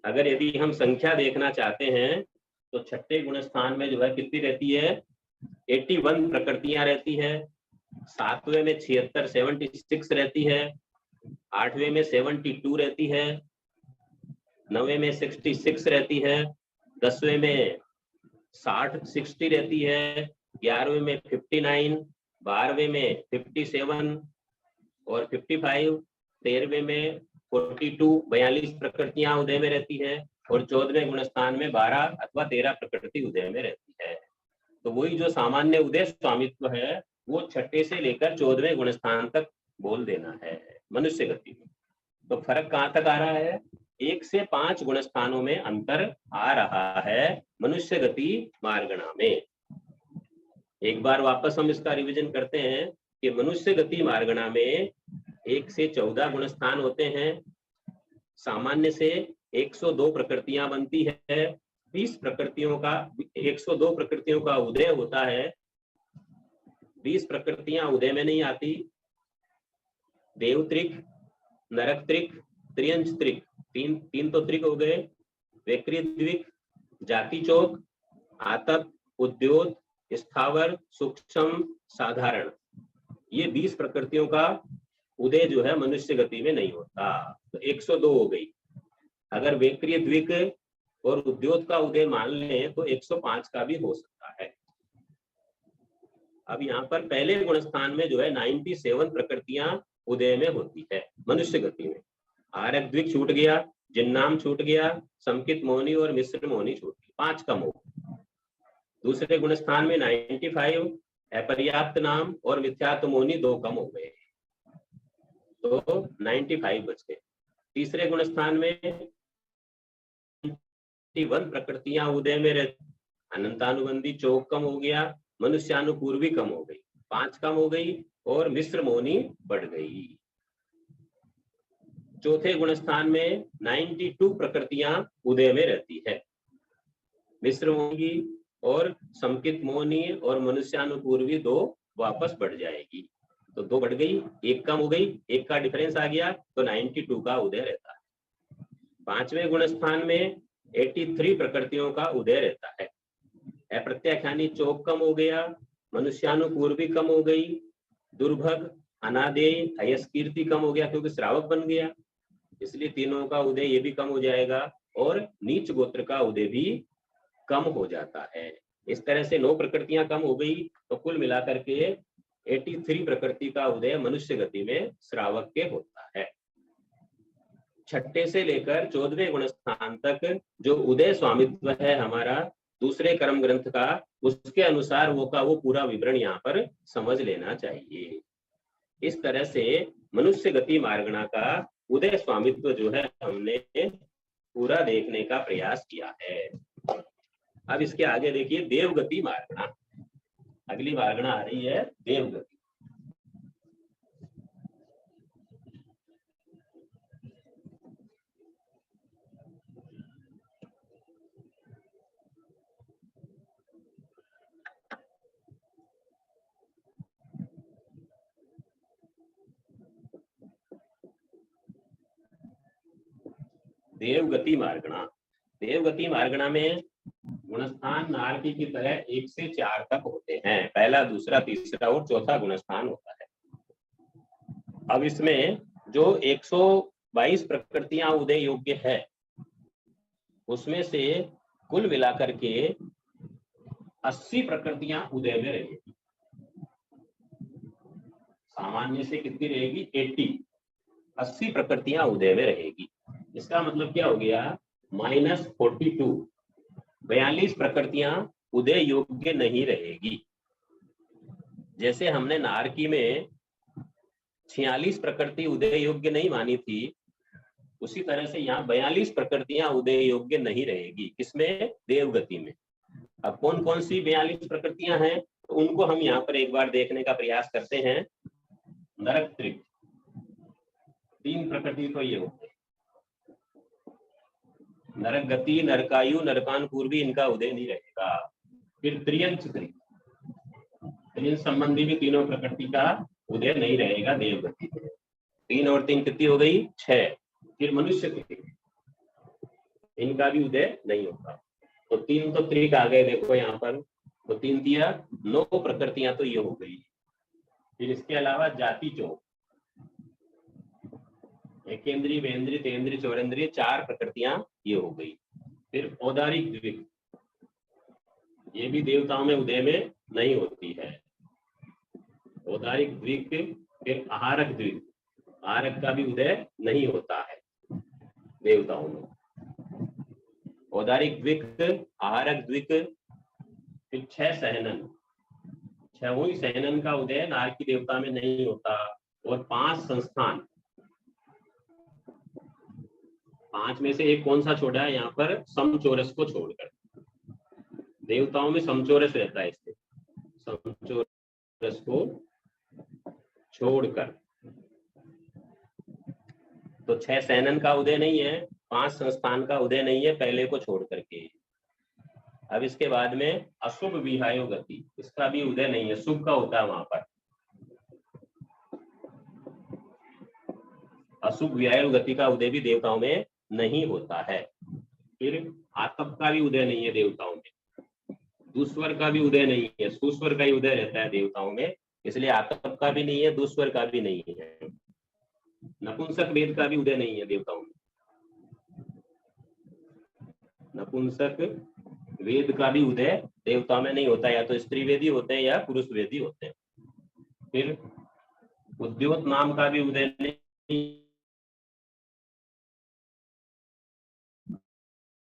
अगर यदि हम संख्या देखना चाहते हैं तो छठे गुणस्थान में जो है कितनी रहती है? 81 प्रकृतियां रहती है। सातवें में 76, 76 रहती है। आठवें में 72 रहती है। नवे में 66 रहती है। 10वें में 60 रहती है। 11वें में 59, 12वें में 57 और 55, 13वें में 42, 42 प्रकृतियां उदय में रहती है। और 14वें गुणस्थान में 12 अथवा 13 प्रकृति उदय में रहती है। तो वही जो सामान्य उदय स्वामित्व है वो छठे से लेकर 14वें गुणस्थान तक बोल देना है मनुष्य गति में। तो फर्क कहाँ तक आ रहा है? 1 से 5 गुणस्थानों में अंतर आ रहा है मनुष्य गति मार्गणा में। एक बार वापस हम इसका रिवीजन करते हैं कि मनुष्य गति मार्गणा में 1 से 14 गुणस्थान होते हैं। सामान्य से 102 प्रकृतियां बनती है। 20 प्रकृतियों का 102 प्रकृतियों का उदय होता है। 20 प्रकृतियां उदय में नहीं आती। देवत्रिक, नरकत्रिक, त्रियंच त्रिक, तीन तो त्रिक हो गए। वैकृद्विक, जाति चौक, आतप, उद्योत, स्थावर, सूक्ष्म, साधारण, ये 20 प्रकृतियों का उदय जो है मनुष्य गति में नहीं होता। तो 102 हो गई। अगर वैक्रिय द्विक और उद्योत का उदय मान लें तो 105 का भी हो सकता है। अब यहाँ पर पहले गुणस्थान में जो है 97 प्रकृतियां उदय में होती है मनुष्य गति में। आरक द्विक छूट गया, जिन्नाम छूट गया, समकित मोहनी और मिश्र मोहनी छूट गई, 5 कम हो। दूसरे गुणस्थान में 95 अपर्याप्त नाम और मिथ्यात्व मोहनी 2 कम हो गए, तो 95 बच गए। तीसरे गुणस्थान में 91 प्रकृतियां उदय में रहती, अनंतानुबंधी चौक कम हो गया, मनुष्यानुपूर्वी कम हो गई, 5 कम हो गई, और मिश्र मोहनी बढ़ गई। चौथे गुणस्थान में 92 प्रकृतियां उदय में रहती है। मिश्र मोहनी और समकित मोहनी और मनुष्यानुपूर्वी 2 वापस बढ़ जाएगी, तो 2 बढ़ गई, 1 कम हो गई, 1 का डिफरेंस आ गया, तो 92 का उदय रहता है। पांचवें गुण स्थान में 83 प्रकृतियों का उदय रहता है। अप्रत्याख्यानी चौक कम हो गया, मनुष्यानुपूर्वी कम हो गई, दुर्भग, अनादेय, अयस्कीर्ति कम हो गया क्योंकि श्रावक बन गया, इसलिए तीनों का उदय ये भी कम हो जाएगा, और नीच गोत्र का उदय भी कम हो जाता है। इस तरह से 9 प्रकृतियां कम हो गई, तो कुल मिलाकर के 83 प्रकृति का उदय मनुष्य गति में श्रावक के होता है। छठे से लेकर 14वें गुण स्थान तक जो उदय स्वामित्व है हमारा दूसरे कर्म ग्रंथ का, उसके अनुसार वो पूरा विवरण यहाँ पर समझ लेना चाहिए। इस तरह से मनुष्य गति मार्गणा का उदय स्वामित्व जो है हमने पूरा देखने का प्रयास किया है। अब इसके आगे देखिए देवगति मार्गणा, अगली मार्गणा आ रही है देवगति। देवगति मार्गणा, देवगति मार्गणा में गुणस्थान नारकी की तरह 1 से 4 तक होते हैं। पहला, दूसरा, तीसरा और चौथा गुणस्थान होता है। अब इसमें जो 122 प्रकृतियां उदय योग्य है, उसमें से कुल मिलाकर के 80 प्रकृतियां उदय में रहेगी। सामान्य से कितनी रहेगी? 80 प्रकृतियां उदय में रहेगी। इसका मतलब क्या हो गया? -42, 42 प्रकृतियां उदय योग्य नहीं रहेगी। जैसे हमने नारकी में 46 प्रकृति उदय योग्य नहीं मानी थी, उसी तरह से यहाँ 42 प्रकृतियां उदय योग्य नहीं रहेगी। किसमें? देवगति में। अब कौन कौन सी 42 प्रकृतियां हैं, तो उनको हम यहाँ पर एक बार देखने का प्रयास करते हैं। नरक त्रिक, 3 प्रकृति तो ये होते हैं। नरक गति, नरकायु, नरकान पूर्वी, इनका उदय नहीं रहेगा। फिर त्रियंच त्रिक, त्रियंच संबंधी भी तीनों प्रकृति का उदय नहीं रहेगा देवगति में। 3 और 3 कितनी हो गई? 6। फिर मनुष्य त्रिक, इनका भी उदय नहीं होगा। तो 3 तो त्रिक आ गए देखो यहाँ पर, तो 3 दिया 9 प्रकृतियां तो ये हो गई। फिर इसके अलावा जाति चौक, एकेंद्रीय, वेंद्रीय, तेंद्रीय, चौरेंद्रीय, 4 प्रकृतियां ये हो गई। फिर औदारिक द्विक, ये भी देवताओं में उदय में नहीं होती है। औदारिक द्विक। फिर आहारक द्विक, आहारक का भी उदय नहीं होता है देवताओं में। औदारिक द्विक, आहारक द्विक, फिर 6 सहनन, 6वीं सहनन का उदय नारकी देवता में नहीं होता। और 5 संस्थान, 5 में से एक कौन सा छोड़ा है यहाँ पर? समचोरस को छोड़कर। देवताओं में समचोरस रहता है, इससे समचोरस को छोड़कर। तो 6 सहनन का उदय नहीं है, 5 संस्थान का उदय नहीं है, पहले को छोड़ करके। अब इसके बाद में अशुभ विहायो गति, इसका भी उदय नहीं है, शुभ का होता है वहां पर। अशुभ विहायो गति का उदय भी देवताओं में नहीं होता है। फिर आतप का भी उदय नहीं है देवताओं में, दुस्वर का भी उदय नहीं है, सुस्वर का ही उदय रहता है देवताओं में, इसलिए आतप का भी नहीं है, दुस्वर का भी नहीं है। नपुंसक वेद का भी उदय नहीं है देवताओं में, नपुंसक वेद का भी उदय देवताओं में नहीं होता, या तो स्त्री वेदी होते हैं या पुरुष वेदी होते हैं। फिर उद्योत नाम का भी उदय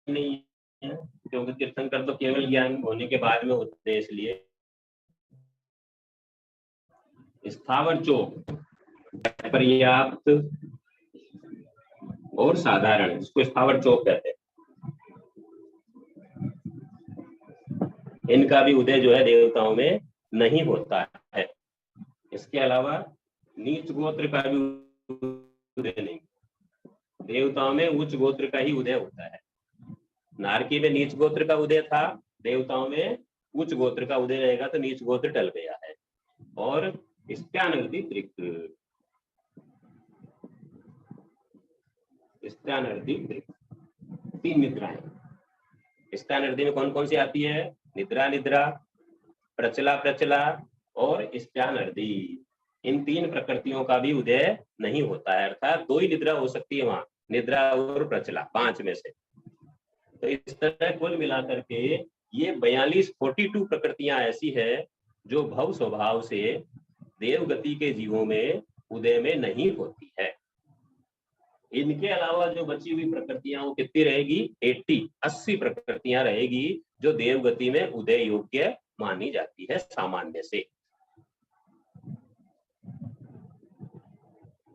नहीं है, क्योंकि तीर्थंकर तो केवल ज्ञान होने के बाद में होते हैं, इसलिए। स्थावर चोक, पर्याप्त और साधारण, इसको स्थावर चोक कहते हैं। इनका भी उदय जो है देवताओं में नहीं होता है। इसके अलावा नीच गोत्र का भी उदय नहीं, देवताओं में उच्च गोत्र का ही उदय होता है। नारकी में नीच गोत्र का उदय था, देवताओं में उच्च गोत्र का उदय रहेगा, तो नीच गोत्र टल गया है। और स्त्यानर्दी त्रिक, स्त्यानर्दी त्रिक, तीन निद्राएं। स्त्यानर्दी में कौन कौन सी आती है? निद्रा निद्रा, प्रचला प्रचला और स्त्यानर्दी। इन तीन प्रकृतियों का भी उदय नहीं होता है, अर्थात दो ही निद्रा हो सकती है वहां, निद्रा और प्रचला, 5 में से। तो इस तरह कुल मिलाकर के ये 42 प्रकृतियां ऐसी है जो भव स्वभाव से देवगति के जीवों में उदय में नहीं होती है। इनके अलावा जो बची हुई प्रकृतियां वो कितनी रहेगी? 80 प्रकृतियां रहेगी जो देवगति में उदय योग्य मानी जाती है सामान्य से।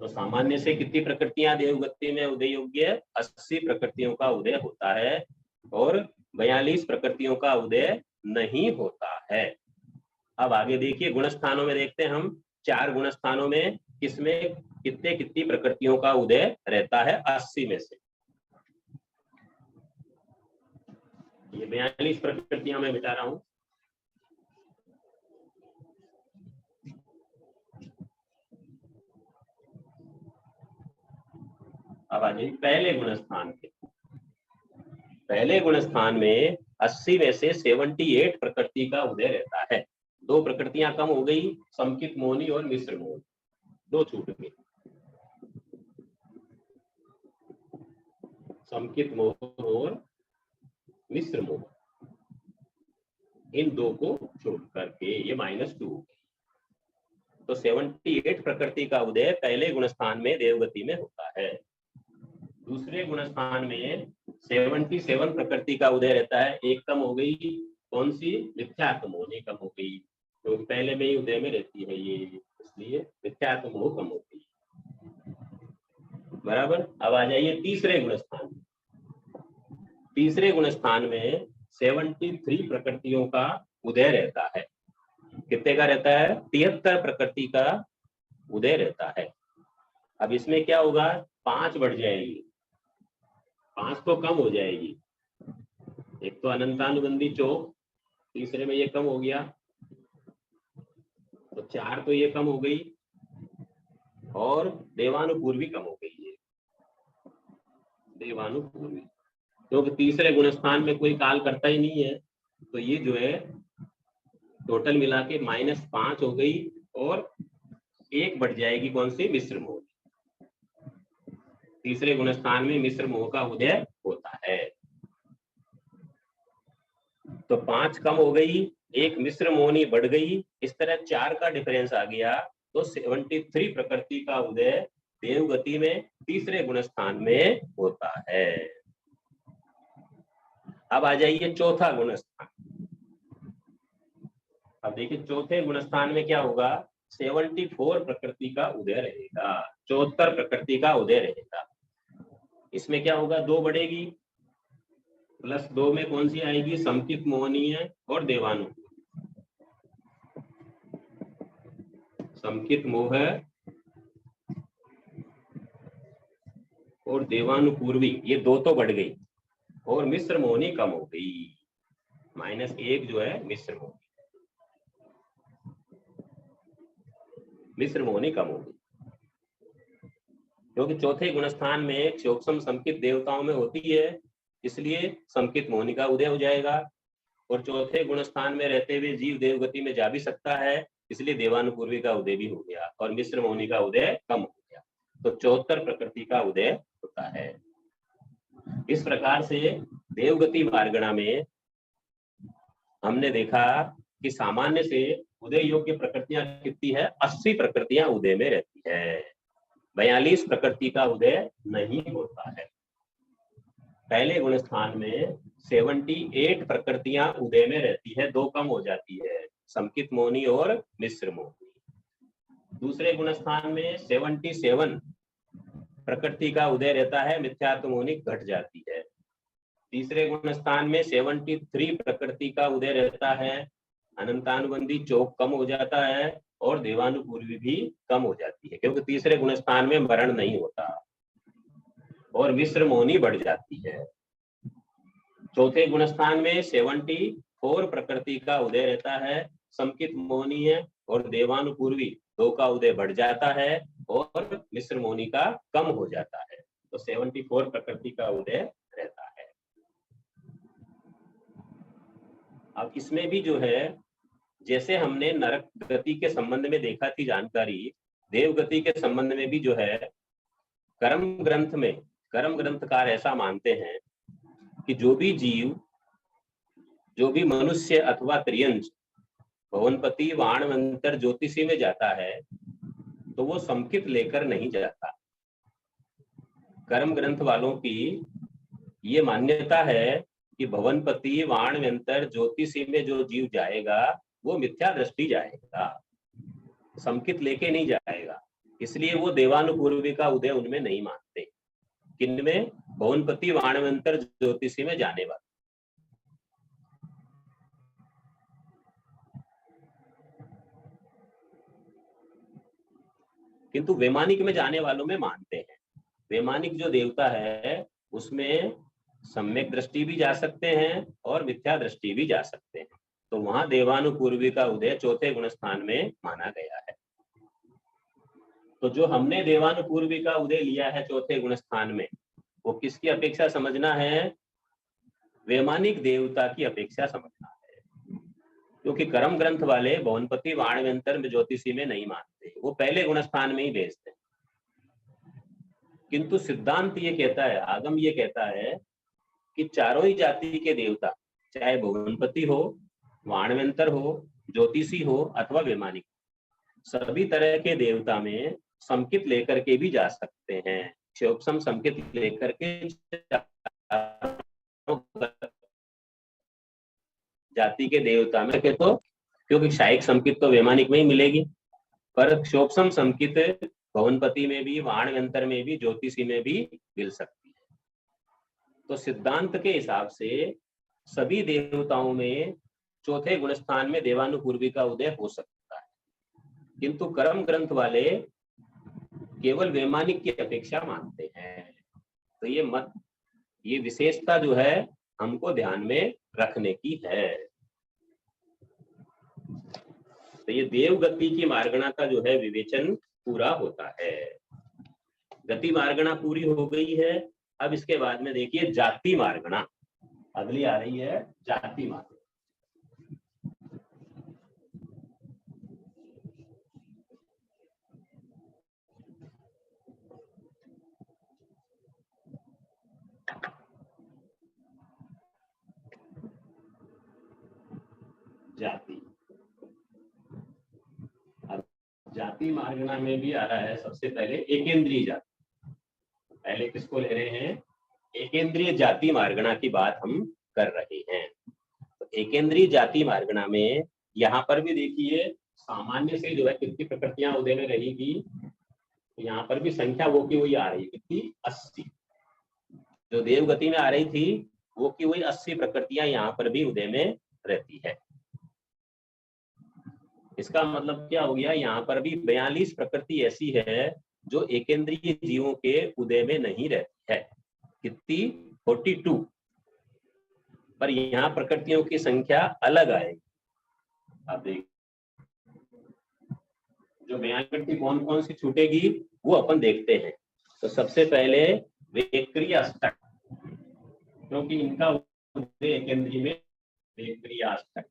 तो सामान्य से कितनी प्रकृतियां देवगति में उदय योग्य है? 80 प्रकृतियों का उदय होता है और 42 प्रकृतियों का उदय नहीं होता है। अब आगे देखिए, गुणस्थानों में देखते हैं हम। 4 गुणस्थानों में किसमें कितने कितनी प्रकृतियों का उदय रहता है 80 में से? ये 42 प्रकृतियां मैं बिता रहा हूं। अब आ जाइए पहले गुणस्थान पे। पहले गुणस्थान में 80 में से 78 प्रकृति का उदय रहता है। 2 प्रकृतियां कम हो गई, समकित मोहनी और मिश्र मोहनी, 2 छूट गई। समकित मोह और मिश्र मोह, इन 2 को छोड़ करके ये -2। तो 78 प्रकृति का उदय पहले गुणस्थान में देवगति में होता है। दूसरे गुणस्थान में 77 प्रकृति का उदय रहता है। एक कम हो गई, कौन सी? मिथ्यात्म मोह कम हो गई, तो पहले में ही उदय में रहती है ये, इसलिए मिथ्यात्म मोह कम होती है। बराबर। अब आ जाइए तीसरे गुणस्थान। तीसरे गुणस्थान में 73 प्रकृतियों का उदय रहता है। कितने का रहता है? 73 प्रकृति का उदय रहता है। अब इसमें क्या होगा? 5 बढ़ जाएगी, 5 तो कम हो जाएगी। एक तो अनंतानुबंधी चौक, तीसरे में ये कम हो गया, तो 4 तो ये कम हो गई, और देवानुपूर्वी कम हो गई है, देवानुपूर्वी, क्योंकि तीसरे गुणस्थान में कोई काल करता ही नहीं है। तो ये जो है टोटल मिला के -5 हो गई, और 1 बढ़ जाएगी, कौन सी? मिश्र मोह। तीसरे गुणस्थान में मिश्र मोह का उदय होता है। तो 5 कम हो गई, 1 मिश्र मोहनी बढ़ गई, इस तरह 4 का डिफरेंस आ गया। तो 73 प्रकृति का उदय देवगति में तीसरे गुणस्थान में होता है। अब आ जाइए चौथा गुणस्थान। अब देखिए चौथे गुणस्थान में क्या होगा? 74 प्रकृति का उदय रहेगा, 74 प्रकृति का उदय रहेगा। इसमें क्या होगा? 2 बढ़ेगी, +2 में कौन सी आएगी? समकित मोहनीय और देवानुपूर्वी। समकित मोह और देवानुपूर्वी, ये 2 तो बढ़ गई, और मिश्र मोहनी कम हो गई, -1 जो है मिश्र मोहनी, मिश्र मोहनी कम हो गई। क्योंकि चौथे गुणस्थान में क्षोभसम समकित देवताओं में होती है, इसलिए समकित मोहनी का उदय हो जाएगा। और चौथे गुणस्थान में रहते हुए जीव देवगति में जा भी सकता है, इसलिए देवानुपूर्वी का उदय भी हो गया, और मिश्र मोहनी का उदय कम हो गया। तो 74 प्रकृति का उदय होता है। इस प्रकार से देवगति वारगणा में हमने देखा कि सामान्य से उदय योग्य प्रकृतियां कितनी है? 80 प्रकृतियां उदय में रहती है, 42 प्रकृति का उदय नहीं होता है। पहले गुणस्थान में 78 प्रकृतियां उदय में रहती है, 2 कम हो जाती है, समकित मोहनी और मिश्र मोहनी। दूसरे गुणस्थान में 77 प्रकृति का उदय रहता है, मिथ्यात्व मोहनी घट जाती है। तीसरे गुणस्थान में 73 प्रकृति का उदय रहता है, अनंतानुबंधी चौक कम हो जाता है, और देवानुपूर्वी भी कम हो जाती है, क्योंकि तीसरे गुणस्थान में मरण नहीं होता, और मिश्र मोहनी बढ़ जाती है। चौथे गुणस्थान में 74 प्रकृति का उदय रहता है, समकित मोहनीय और देवानुपूर्वी 2 का उदय बढ़ जाता है, और मिश्र मोहनी का कम हो जाता है। तो 74 प्रकृति का उदय रहता है। अब इसमें भी जो है, जैसे हमने नरक गति के संबंध में देखा थी जानकारी, देव गति के संबंध में भी जो है कर्म ग्रंथ में कर्म ग्रंथकार ऐसा मानते हैं कि जो भी जीव, जो भी मनुष्य अथवा त्रियंश भवनपति वाणवंतर ज्योतिषी में जाता है तो वो समकित लेकर नहीं जाता। कर्म ग्रंथ वालों की ये मान्यता है कि भवनपति वाणवंतर ज्योतिषी में जो जीव जाएगा वो मिथ्या दृष्टि जाएगा, समकित लेके नहीं जाएगा। इसलिए वो देवानुपूर्वी का उदय उनमें नहीं मानते। किनमें? भवनपति वाणवंतर ज्योतिषी में जाने वाले। किंतु वैमानिक में जाने वालों में मानते हैं। वैमानिक जो देवता है उसमें सम्यक दृष्टि भी जा सकते हैं और मिथ्या दृष्टि भी जा सकते हैं। तो वहां देवानुपूर्वी का उदय चौथे गुण स्थान में माना गया है। तो जो हमने देवानुपूर्वी का उदय लिया है चौथे गुण स्थान में, वो किसकी अपेक्षा समझना है? वैमानिक देवता की अपेक्षा समझना है, क्योंकि कर्म ग्रंथ वाले भवनपति वाणवंतर में ज्योतिषी में नहीं मानते, वो पहले गुण स्थान में ही भेजते हैं। किंतु सिद्धांत ये कहता है, आगम ये कहता है कि चारों ही जाति के देवता, चाहे भवनपति हो, वाणवंतर हो, ज्योतिषी हो अथवा वैमानिक, सभी तरह के देवता में समकित लेकर के भी जा सकते हैं। क्षोभसम समकित लेकर के जाति के देवता में के तो, क्योंकि शायिक समकित तो वैमानिक में ही मिलेगी, पर क्षोभसम समकित भवनपति में भी, वाणवंतर में भी, ज्योतिषी में भी मिल सकती है। तो सिद्धांत के हिसाब से सभी देवताओं में चौथे गुण स्थान में देवानुपूर्वी का उदय हो सकता है, किंतु कर्म ग्रंथ वाले केवल वैमानिक की अपेक्षा मानते हैं। तो ये विशेषता जो है हमको ध्यान में रखने की है। तो ये देव गति की मार्गणा का जो है विवेचन पूरा होता है। गति मार्गणा पूरी हो गई है। अब इसके बाद में देखिए जाति मार्गणा अगली आ रही है। जाति मार्गणा, जाति, अब जाति मार्गणा में भी आ रहा है सबसे पहले एकेंद्रीय जाति। पहले किसको ले रहे हैं? एकेंद्रीय जाति मार्गणा की बात हम कर रहे हैं। तो एकेंद्रीय जाति मार्गणा में यहाँ पर भी देखिए सामान्य से जो है कितनी प्रकृतियां उदय में रहेगी, तो यहाँ पर भी संख्या वो की वही आ रही है, कितनी? 80। जो देवगति में आ रही थी वो की वही 80 प्रकृतियां यहाँ पर भी उदय में रहती है। इसका मतलब क्या हो गया? यहाँ पर भी 42 प्रकृति ऐसी है जो एकेंद्रीय जीवों के उदय में नहीं रहती है। कितनी? 42। पर यहाँ प्रकृतियों की संख्या अलग आएगी। आप देखिए जो 42 प्रकृति कौन कौन सी छूटेगी वो अपन देखते हैं। तो सबसे पहले वेक्रिय अष्टक, क्योंकि इनका उदय एकेंद्रीय में वेक्रिय अष्टक,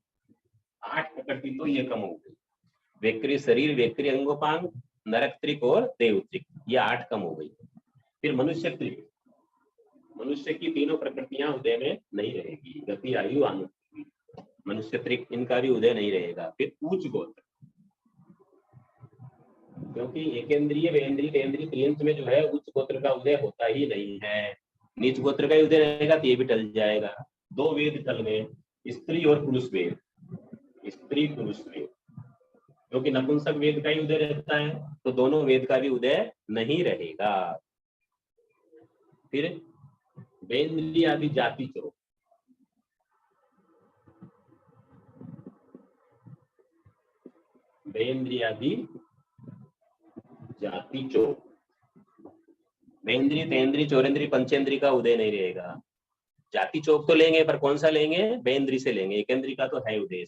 8 प्रकृति तो ये कम हो गई। वेक्रिय शरीर, वेक्रिय अंगोपांग, नरक त्रिक और देवत्रिक, ये 8 कम हो गई। फिर मनुष्य त्रिक, मनुष्य की तीनों प्रकृतियां उदय में नहीं रहेगी, गति आयु आनु, मनुष्य त्रिक, इनका भी उदय नहीं रहेगा। फिर उच्च गोत्र, क्योंकि एकेंद्रीय, वेंद्रीय, तेंद्रीय, त्रियंश में जो है उच्च गोत्र का उदय होता ही नहीं है। नीच गोत्र का उदय रहेगा तो ये भी टल जाएगा। 2 वेद टल गए, स्त्री और पुरुष वेद, स्त्री पुरुष वेद, क्योंकि नपुंसक वेद का ही उदय रहता है तो दोनों वेद का भी उदय नहीं रहेगा। फिर वेंद्रीय आदि जाति चो, वेंद्रीय आदि जाति चो, वेंद्रीय, तेंद्रीय, चौरेंद्रीय, पंचेंद्रीय का उदय नहीं रहेगा। जाति चौक तो लेंगे पर कौन सा लेंगे? वेंद्रीय से लेंगे, एकेंद्रीय का तो है उदय।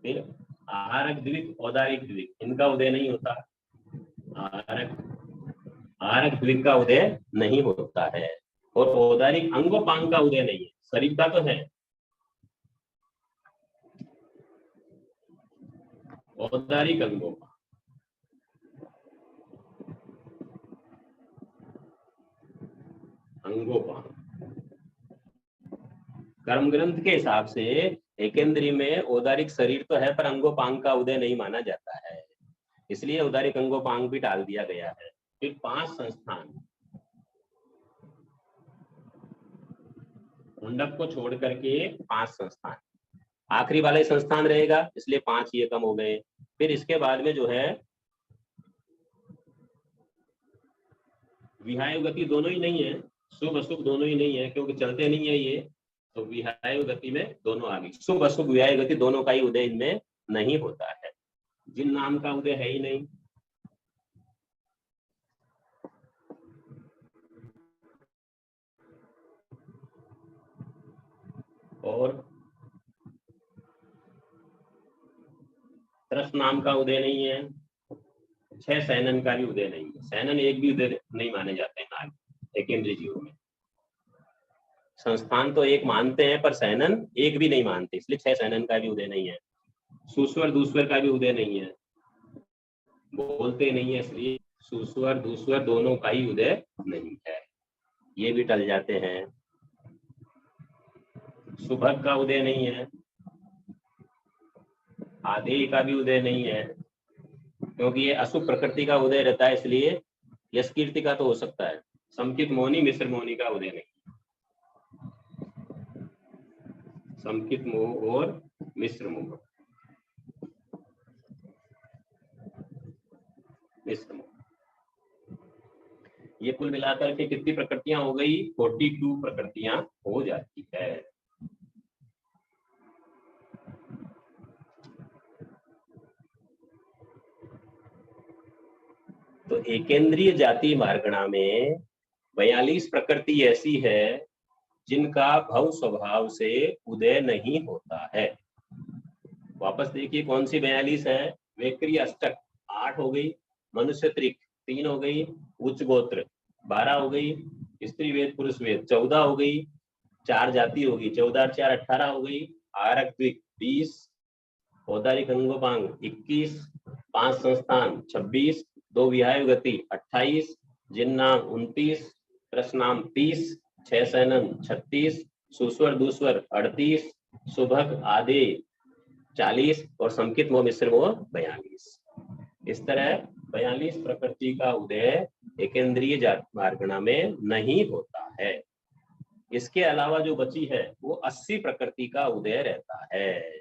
फिर आहारक द्विक, औदारिक द्विक, इनका उदय नहीं होता। आहारक द्विक का उदय नहीं होता है। और औदारिक अंगोपांग का उदय नहीं है। शरीर का तो है औदारिक अंगोपांग, अंगोपांग। कर्म ग्रंथ के हिसाब से एकेंद्रीय में औदारिक शरीर तो है पर अंगोपांग का उदय नहीं माना जाता है, इसलिए औदारिक अंगोपांग भी टाल दिया गया है। फिर 5 संस्थान, मुंडक को छोड़ करके 5 संस्थान, आखिरी वाला ही संस्थान रहेगा इसलिए 5 ये कम हो गए। फिर इसके बाद में जो है विहाय गति दोनों ही नहीं है, शुभ अशुभ दोनों ही नहीं है, क्योंकि चलते नहीं है ये, तो विहाय गति में दोनों आ गई। शुभ अशुभ विहाय गति दोनों का ही उदय इनमें नहीं होता है, जिन नाम का उदय है ही नहीं। और त्रस नाम का उदय नहीं है, 6 सैनन का भी उदय नहीं है, सैनन एक भी उदय नहीं माने जाते हैं नाग एकेंद्रीय जीवों में। संस्थान तो एक मानते हैं पर सैनन एक भी नहीं मानते, इसलिए 6 सैनन का भी उदय नहीं है। सुस्वर दूस्वर का भी उदय नहीं है, बोलते नहीं है इसलिए सुस्वर दूस्वर दोनों का ही उदय नहीं है, ये भी टल जाते हैं। सुभग का उदय नहीं है, आधेय का भी उदय नहीं है, क्योंकि ये अशुभ प्रकृति का उदय रहता है, इसलिए यश कीर्ति का तो हो सकता है। समकित मोहनी मिश्र मोहनी का उदय नहीं, समकित मोह और मिश्र मोह, मिश्र मोह। ये कुल मिलाकर के कितनी प्रकृतियां हो गई? 42 प्रकृतियां हो जाती है। तो एकेंद्रीय जाति मार्गणा में 42 प्रकृति ऐसी है जिनका भव स्वभाव से उदय नहीं होता है। वापस देखिए कौन सी 42 है? वैक्रिय अष्टक 8 हो गई, मनुष्य त्रिक 3 हो गई, उच्च गोत्र 12 हो गई, स्त्री वेद पुरुष वेद 14 हो गई, 4 जाति होगी, 14 4 18 हो गई, आरक द्विक 20, औदारिक अंगोपांग 21, 5 संस्थान 26, 2 विहाय गति 28, जिन्नाम 29, प्रश्नाम 30, 6 सैनन 36, सुस्वर दूस्वर 38, सुभग आदि 40 और संकित मोह मिश्र मोह 42। इस तरह 42 प्रकृति का उदय एकेंद्रीय जाति मार्गणा में नहीं होता है। इसके अलावा जो बची है वो 80 प्रकृति का उदय रहता है।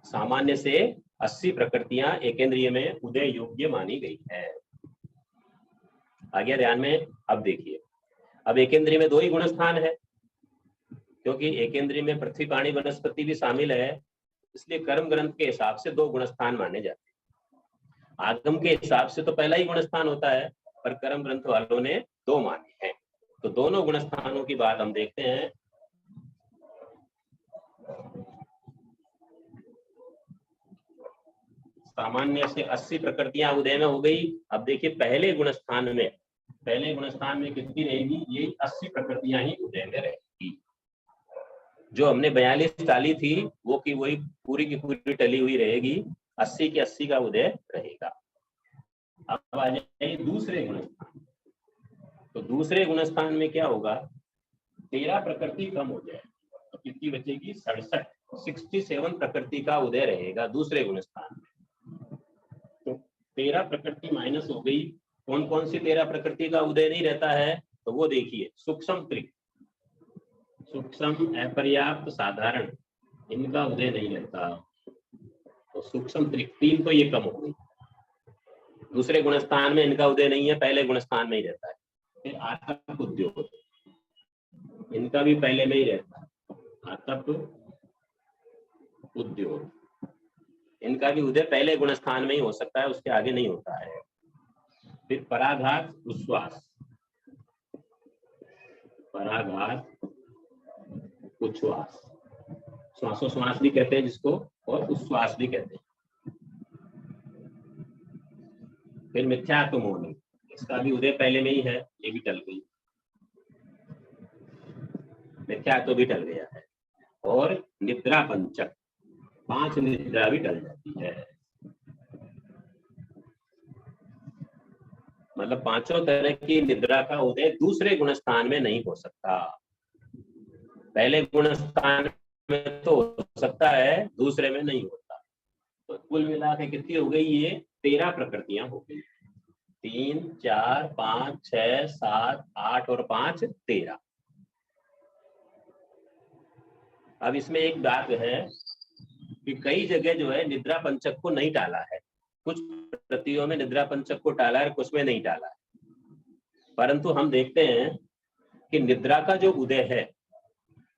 सामान्य से 80 प्रकृतियां एकेंद्रीय में उदय योग्य मानी गई है। आगे ध्यान में अब देखिए, अब एकेंद्रीय में 2 ही गुणस्थान है, क्योंकि एकेंद्रीय में पृथ्वी पानी वनस्पति भी शामिल है, इसलिए कर्म ग्रंथ के हिसाब से 2 गुणस्थान माने जाते हैं। आगम के हिसाब से तो पहला ही गुणस्थान होता है, पर कर्म ग्रंथ वालों ने 2 माने हैं। तो दोनों गुणस्थानों की बात हम देखते हैं। सामान्य से 80 प्रकृतियां उदय में हो गई। अब देखिए पहले गुणस्थान में कितनी रहेगी? ये 80 प्रकृतियां ही उदय में रहेगी। जो हमने 42 टाली थी वो की वही पूरी की पूरी टली हुई रहेगी, 80 के 80 का उदय रहेगा। अब आ जाइए दूसरे गुणस्थान। तो दूसरे गुणस्थान में क्या होगा? 13 प्रकृति कम हो जाए तो कितनी बचेगी? 67 प्रकृति का उदय रहेगा दूसरे गुणस्थान में। तो 13 प्रकृति माइनस हो गई। कौन कौन सी 13 प्रकृति का उदय नहीं रहता है? तो वो देखिए, सूक्ष्म त्रिक, सूक्ष्म अपर्याप्त साधारण, इनका उदय नहीं रहता। तो सूक्ष्म त्रिक 3 तो ये कम हो गई, दूसरे गुणस्थान में इनका उदय नहीं है, पहले गुणस्थान में ही रहता है। फिर आतप उद्योग, इनका भी पहले में ही रहता है, आतप उद्योग, इनका भी उदय पहले गुणस्थान में ही हो सकता है, उसके आगे नहीं होता है। फिर पराघात उच्छ्वास, पराघात उच्छ्वास, श्वासोश्वास भी कहते हैं जिसको, और उच्छ्वास भी कहते हैं। फिर मिथ्यात्व मोहनी, इसका भी उदय पहले में ही है, ये भी टल गई, मिथ्यात्व भी टल गया है। और निद्रा पंचक, 5 निद्रा भी टल जाती है। मतलब पांचों तरह की निद्रा का उदय दूसरे गुणस्थान में नहीं हो सकता। पहले गुणस्थान में तो हो सकता है, दूसरे में नहीं होता। तो कुल मिला के कितनी हो गई ये? 13 प्रकृतियां हो गई। 3, 4, 5, 6, 7, 8 और 5 13। अब इसमें एक बात है कि कई जगह जो है निद्रा पंचक को नहीं टाला है। कुछ प्रकृतियों में निद्रा पंचक को टाला है, कुछ में नहीं टाला है। परंतु हम देखते हैं कि निद्रा का जो उदय है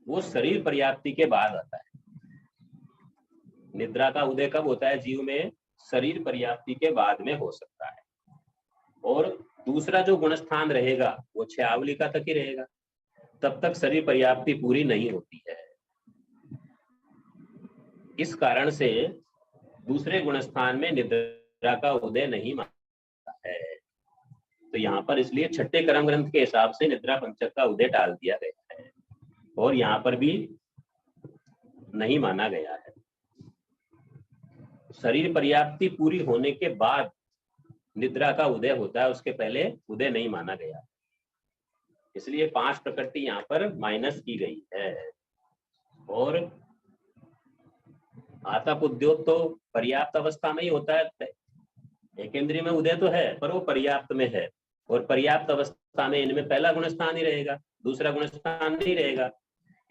वो शरीर पर्याप्ति के बाद आता है। निद्रा का उदय कब होता है जीव में? शरीर पर्याप्ति के बाद में हो सकता है। और दूसरा जो गुणस्थान रहेगा वो छयावलिका तक ही रहेगा, तब तक शरीर पर्याप्ति पूरी नहीं होती है। इस कारण से दूसरे गुणस्थान में निद्रा का उदय नहीं मानता है। तो यहाँ पर इसलिए छठे कर्म ग्रंथ के हिसाब से निद्रा पंचक का उदय टाल दिया गया है और यहाँ पर भी नहीं माना गया है। शरीर पर्याप्ति पूरी होने के बाद निद्रा का उदय होता है, उसके पहले उदय नहीं माना गया। इसलिए 5 प्रकृति यहाँ पर माइनस की गई है। और आतप उद्योग तो पर्याप्त अवस्था में ही होता है। एकेंद्रीय में उदय तो है पर वो पर्याप्त में है, और पर्याप्त अवस्था में इनमें पहला गुणस्थान ही रहेगा, दूसरा गुणस्थान नहीं रहेगा।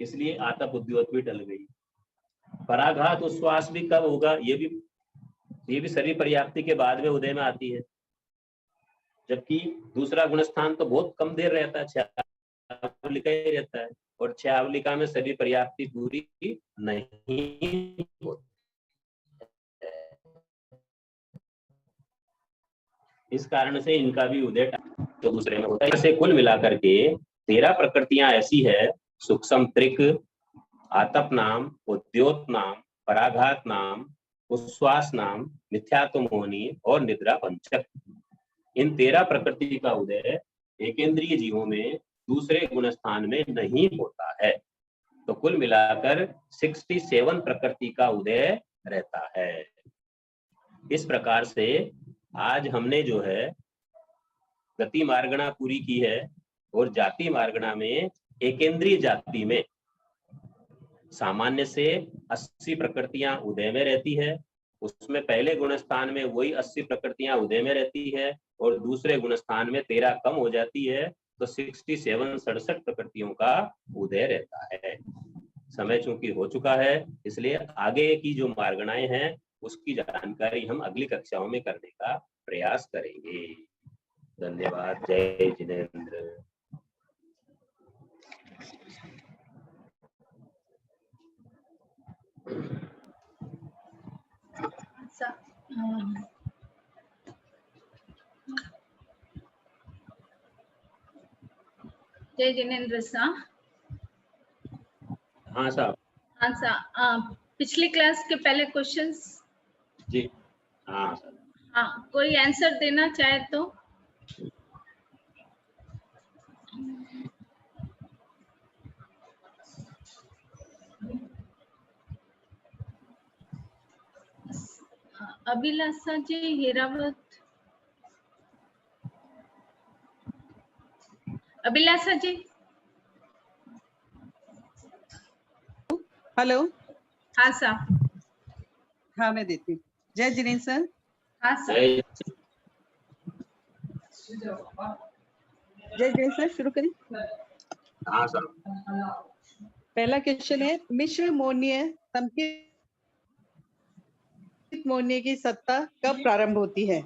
इसलिए आतप उद्योग भी टल गई। पराघात उच्छ्वास भी कब होगा? ये भी शरीर पर्याप्ति के बाद में उदय में आती है, जबकि दूसरा गुणस्थान तो बहुत कम देर रहता है, छयावलिका ही रहता है, और छयावलिका में शरीर पर्याप्ति पूरी नहीं होती। इस कारण से इनका भी उदय तो दूसरे में होता है। इसे कुल मिलाकर के 13 प्रकृतियां ऐसी है: सूक्ष्म त्रिक, आतप नाम, उद्योत नाम, पराघात नाम, उच्छ्वास नाम, मिथ्यात्व मोहिनी और निद्रा पंचक। इन 13 प्रकृति का उदय एकेंद्रीय जीवों में दूसरे गुणस्थान में नहीं होता है। तो कुल मिलाकर 67 प्रकृति का उदय रहता है। इस प्रकार से आज हमने जो है गति मार्गणा पूरी की है, और जाति मार्गणा में एकेंद्रीय जाति में सामान्य से 80 प्रकृतियां उदय में रहती है। उसमें पहले गुणस्थान में वही 80 प्रकृतियां उदय में रहती है, और दूसरे गुणस्थान में 13 कम हो जाती है, तो 67 प्रकृतियों का उदय रहता है। समय चूंकि हो चुका है, इसलिए आगे की जो मार्गणाएं हैं उसकी जानकारी हम अगली कक्षाओं में करने का प्रयास करेंगे। धन्यवाद। जय जिनेंद्र। जय जिनेंद्र साहब। हाँ साहब। हाँ साहब, पिछली क्लास के पहले क्वेश्चंस जी। हाँ सर। हाँ, कोई आंसर देना चाहे तो। अभिलाषा जी, हीरावत। अभिलाषा जी। हेलो। हाँ साहब। हाँ मैं देती हूँ। जय जिनेंद्र सर। हाँ सर। जय जिनेंद्र सर, शुरू करें। हाँ सर। पहला क्वेश्चन है, मिश्र मोहनीय समकित मोहनीय की सत्ता कब प्रारंभ होती है?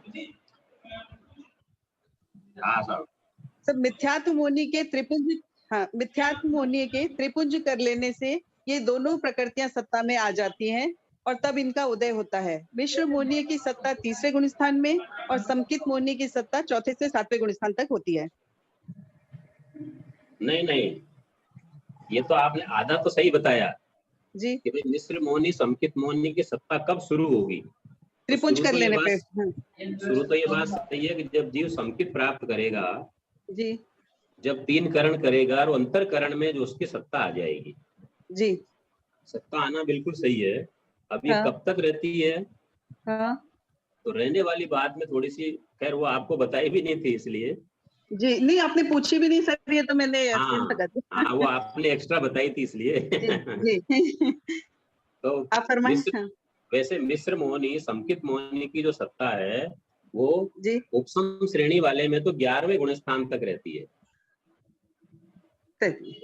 हाँ सर। सब मिथ्यात्व मोहनीय के त्रिपुंज, हाँ मिथ्यात्व मोहनीय के त्रिपुंज कर लेने से ये दोनों प्रकृतियां सत्ता में आ जाती हैं और तब इनका उदय होता है। मिश्र मोहनीय की सत्ता तीसरे गुणस्थान में और समकित मोहनीय की सत्ता चौथे से 7वें गुणस्थान तक होती है। नहीं, ये तो आपने आधा तो सही बताया जी कि भाई मिश्र मोहनी समकित मोहनी की सत्ता कब शुरू होगी। त्रिपुंज कर लेने पे। शुरू तो ये बात सही है कि जब जीव समकित प्राप्त करेगा जी, जब 3 करण करेगा और अंतर करण में जो उसकी सत्ता आ जाएगी जी सत्ता आना बिल्कुल सही है। अब ये हाँ, कब तक रहती है? हाँ तो रहने वाली बात में थोड़ी सी, खैर वो आपको बताई भी नहीं थी इसलिए। जी नहीं, आपने पूछी भी नहीं सर, ये तो मैंने ऐसे ही हाँ लगा दिया। हाँ, वो आपने एक्स्ट्रा बताई थी इसलिए। जी जी तो आप फरमाएं। मिश्र, हाँ, वैसे मिश्र मोहनी संकित मोहनी की जो सत्ता है वो जी उपसम श्रेणी वाले में तो 11वें गुण स्थान तक रहती है। सही,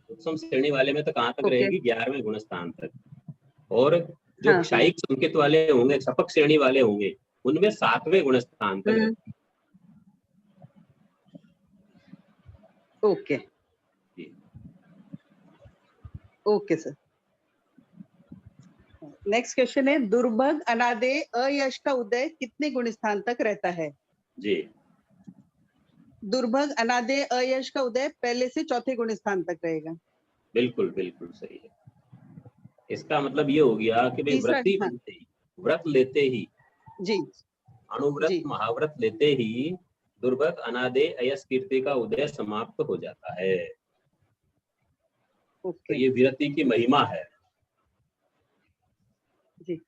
उपसम श्रेणी वाले में तो कहाँ तक ओके, रहेगी? 11वें गुण स्थान तक। और जो हाँ हाँ, क्षायिक संकेत वाले होंगे, सपक श्रेणी वाले होंगे, उनमें 7वें गुण स्थान तक रहती ओके है। Okay sir. नेक्स्ट क्वेश्चन है, दुर्भग अनादेय अयश का उदय कितने गुण स्थान तक रहता है? जी दुर्भग अनादेय अयश का उदय पहले से चौथे गुण स्थान तक रहेगा। बिल्कुल बिल्कुल सही है। इसका मतलब ये हो गया कि भाई तीसरा, व्रती हाँ बनते ही, व्रत लेते ही, जी अणुव्रत जी महाव्रत लेते ही दुर्भग अनादेय अयस कीर्ति का उदय समाप्त हो जाता है। तो ओके ये विरति की महिमा है। जी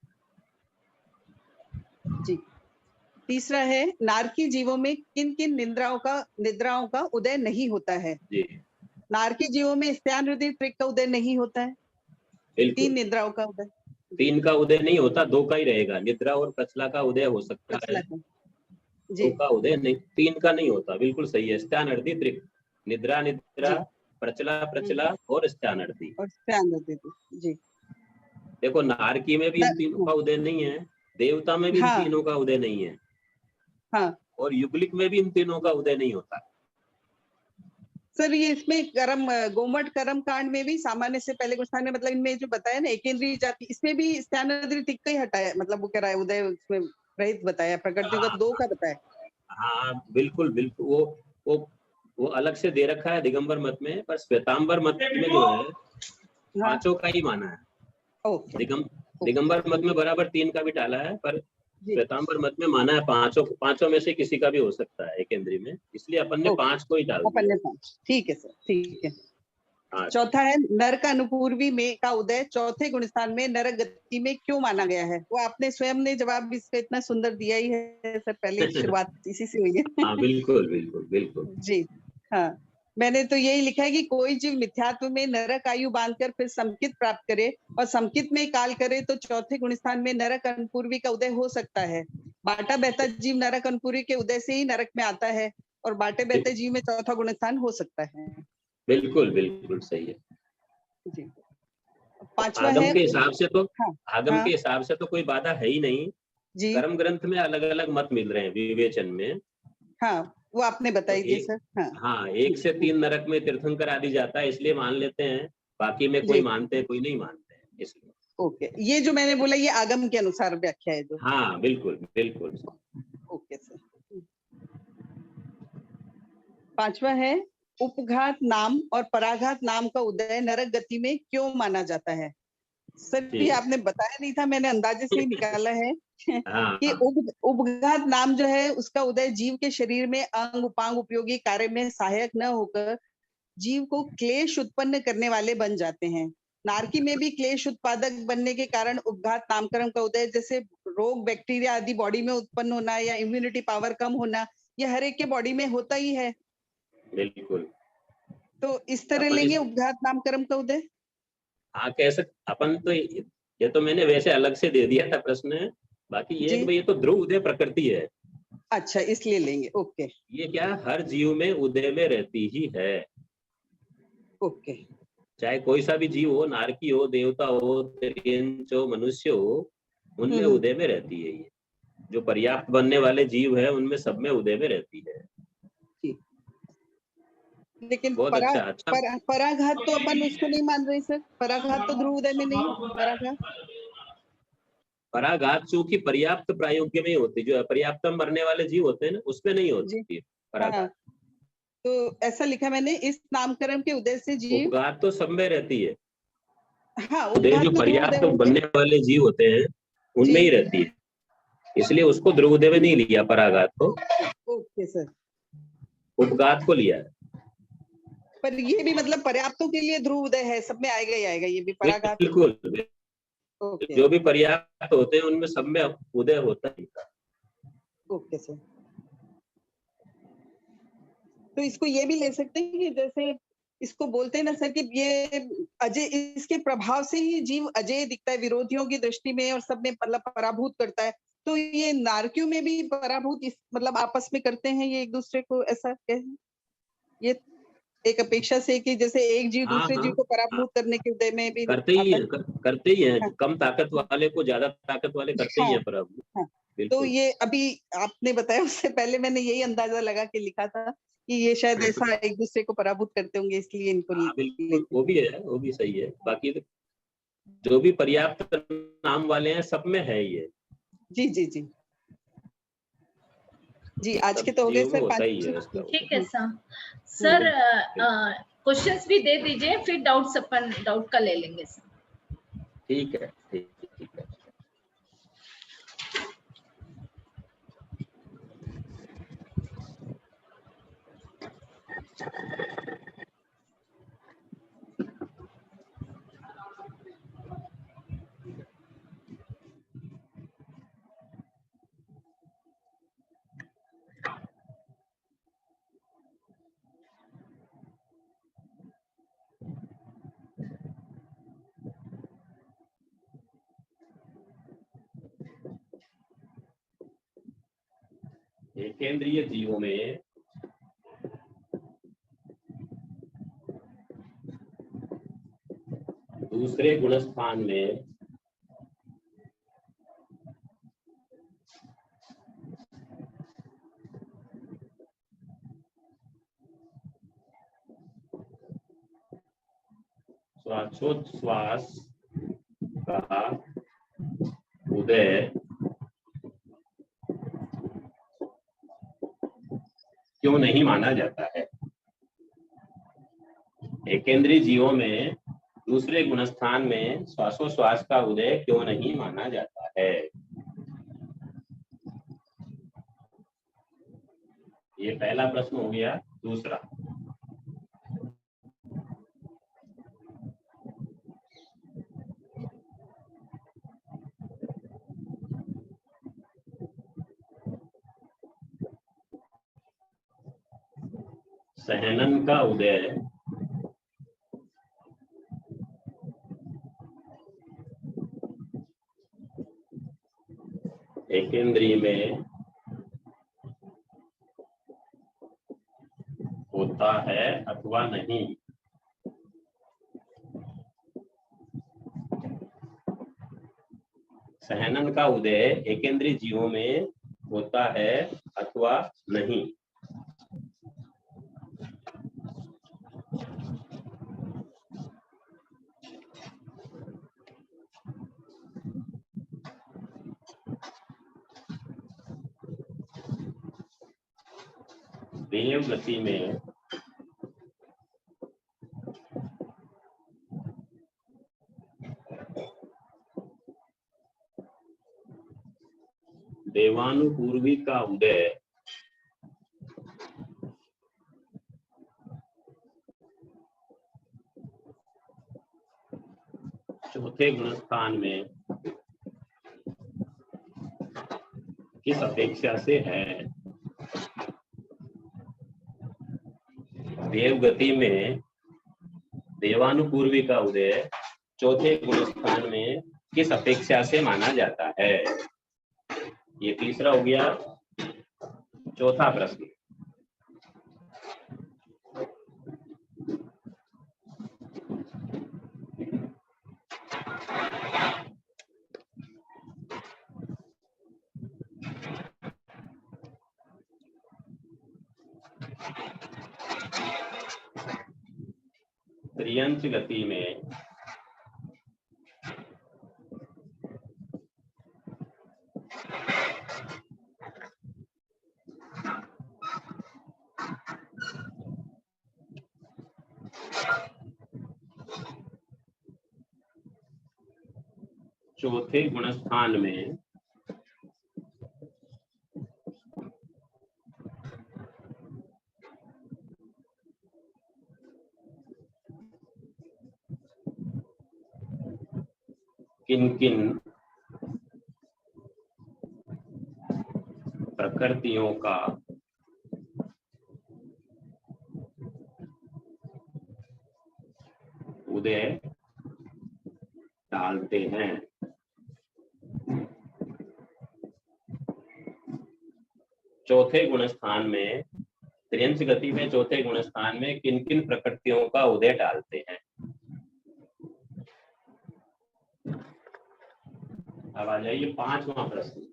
जी। तीसरा है, नारकी जीवों में किन किन निद्राओं का उदय नहीं होता है? जी नारकी जीवों में स्त्यान हृदय त्रिक का उदय नहीं होता है, 3 बिल्कुल, निद्राओं का उदय। 3 का उदय नहीं होता, 2 का ही रहेगा। निद्रा और प्रचला का उदय हो सकता है, प्रचला का, 2 जी का उदय नहीं, 3 का नहीं होता। बिल्कुल सही है। स्त्यानर्दी त्रिक, निद्रा निद्रा, जी, प्रचला प्रचला और स्त्यानर्दी। और स्त्यान हृदय त्रिक, जी। देखो नारकी में भी इन तीनों का उदय नहीं है, देवता में भी इन हाँ तीनों का उदय नहीं है, हाँ और युगलिक में भी इन तीनों का उदय नहीं होता। सर, ये इसमें गोमट कर्म कांड में भी सामान्य से पहले गुण में, मतलब इनमें जो बताया ना एकेंद्रीय जाति, इसमें भी स्त्यानर्दी त्रिक का ही हटाया, मतलब वो कह रहा है उदय उसमें रहित बताया, प्रकृति का 2 का बताया। हाँ बिल्कुल बिल्कुल, वो अलग से दे रखा है दिगंबर मत में, पर श्वेतांबर मत में जो है हाँ 5 का ही माना है। ओके दिगंबर मत में बराबर 3 का भी डाला है, पर जी श्वेतांबर मत में माना है 5 में से किसी का भी हो सकता है केंद्रीय में, इसलिए अपन ने ओके 5 को ही डाल अपन दिया। ने 5, ठीक है सर, ठीक है। हाँ चौथा है, नरक अनुपूर्वी में का उदय चौथे गुण स्थान में नरक गति में क्यों माना गया है? वो आपने स्वयं ने जवाब इसका इतना सुंदर दिया ही है सर, पहले शुरुआत इसी से हुई है। हाँ बिल्कुल बिल्कुल बिल्कुल। जी हाँ, मैंने तो यही लिखा है कि कोई जीव मिथ्यात्व में नरक आयु बांधकर फिर समकित प्राप्त करे और समकित में काल करे तो चौथे गुण स्थान में नरक अनुपूर्वी का उदय हो सकता है। बाटा बहता जीव नरक अनुपूर्वी के उदय से ही नरक में आता है, और बाटे बहते जीव में चौथा गुण स्थान हो सकता है। बिल्कुल बिल्कुल सही है। जी। 5वां आगम है, के हिसाब से तो, हाँ आगम हाँ के हिसाब से तो कोई बाधा है ही नहीं। जी कर्म ग्रंथ में अलग अलग मत मिल रहे हैं विवेचन में। हाँ, वो आपने तो बताई थी एक, सर। हाँ हाँ 1 से 3 नरक में तीर्थंकर आदि जाता है, इसलिए मान लेते हैं। बाकी में कोई जी मानते हैं, कोई नहीं मानते हैं, इसलिए। ओके, ये जो मैंने बोला ये आगम के अनुसार व्याख्या है जो। हाँ बिल्कुल बिल्कुल। Okay sir. 5वां है, उपघात नाम और पराघात नाम का उदय नरक गति में क्यों माना जाता है? सर जी ये आपने बताया नहीं था, मैंने अंदाजे से ही निकाला है हाँ कि हाँ उपघात नाम जो है उसका उदय जीव के शरीर में अंग उपांग उपयोगी कार्य में सहायक न होकर जीव को क्लेश उत्पन्न करने वाले बन जाते हैं। नारकी में भी क्लेश उत्पादक बनने के कारण उपघात नामकरण का उदय, जैसे रोग बैक्टीरिया आदि बॉडी में उत्पन्न होना या इम्यूनिटी पावर कम होना, ये हर एक के बॉडी में होता ही है। बिल्कुल। तो इस तरह अपन लेंगे इस, उपघात नामकरण का उदय। हाँ कह सकते अपन तो, ये तो मैंने वैसे अलग से दे दिया था प्रश्न। बाकी ये है जी कि भाई ये तो ध्रुव उदय प्रकृति है, अच्छा, इसलिए लेंगे। ओके ये क्या हर जीव में उदय में रहती ही है। ओके चाहे कोई सा भी जीव हो, नारकी हो, देवता हो, तिर्यंच हो, मनुष्य हो, उनमें हम्म, उदय में रहती है। ये जो पर्याप्त बनने वाले जीव है उनमें सब में उदय में रहती है। ठीक। लेकिन बहुत अच्छा अच्छा। पराघात तो अपन उसको नहीं मान रहे सर, पराघात तो ध्रुव उदय में नहीं है, पराघात। पराघात चूंकि पर्याप्त प्रायोग्य में ही होती है, जो अपर्याप्तम मरने वाले जीव होते हैं ना उसमें नहीं जी होती है हाँ, पराघात। तो ऐसा लिखा मैंने, इस नामकरण के उदय से जीव, उपघात तो सब में रहती है, हाँ उदय जो उपघात तो ध्रुव उदय पर्याप्त होते बनने वाले जीव होते हैं जी। उनमें ही रहती है, इसलिए उसको ध्रुव उदय में नहीं लिया पराघात को, ओके सर, उपघात को लिया है। पर ये भी मतलब पर्याप्तों के लिए ध्रुव उदय है, सब में आएगा ही आएगा ये भी पराघात। बिल्कुल, ओके जो भी पर्याप्त होते हैं उनमें सब में उदय होता है। Okay sir. तो इसको ये भी ले सकते हैं कि जैसे इसको बोलते हैं ना सर कि ये अजय, इसके प्रभाव से ही जीव अजय दिखता है विरोधियों की दृष्टि में और सब में, मतलब पराभूत करता है। तो ये नारकियों में भी पराभूत इस मतलब आपस में करते हैं ये एक दूसरे को, ऐसा कहें ये एक अपेक्षा से कि जैसे एक जीव हाँ दूसरे जीव हाँ को पराभूत करने के उदय में भी करते ही आता हैं, है। करते ही हैं। हाँ, कम ताकत वाले को ज्यादा ताकत वाले करते ही हाँ, हैं प्रभु। हाँ। तो बिल्कुल। ये अभी आपने बताया उससे पहले मैंने यही अंदाजा लगा के लिखा था कि ये शायद ऐसा एक दूसरे को पराभूत करते होंगे, इसलिए इनको हाँ बिल्कुल, लेते वो भी है, वो भी सही है। बाकी तो जो भी पर्याप्त नाम वाले हैं सब में है ये, जी जी जी जी। आज के सब तो हो गए जीवों में सर होता 5। ही है उसका। ठीक है सर। सर क्वेश्चंस भी दे दीजिए, फिर डाउट्स अपन डाउट का ले लेंगे सर। ठीक है, ठीक है। एकेंद्रीय जीवों में दूसरे गुणस्थान में श्वासोच्छ्वास का उदय क्यों नहीं माना जाता है? एकेंद्रीय जीवों में दूसरे गुणस्थान में श्वासोच्छ्वास का उदय क्यों नहीं माना जाता है? ये पहला प्रश्न हो गया। दूसरा, सहनन का उदय एकेंद्रीय में होता है अथवा नहीं? सहनन का उदय एकेंद्रीय जीवों में होता है अथवा नहीं? वेव गति में देवानुपूर्वी का उदय चौथे गुणस्थान में किस अपेक्षा से है? देव गति में देवानुपूर्वी का उदय चौथे गुणस्थान में किस अपेक्षा से माना जाता है? ये तीसरा हो गया। चौथा प्रश्न, त्रियंच गति में चौथे गुणस्थान में किन किन प्रकृतियों का उदय डालते हैं। चौथे गुणस्थान में, त्रियंश गति में चौथे गुणस्थान में किन किन प्रकृतियों का उदय डालते हैं? अब आ जाइए 5वां प्रश्न।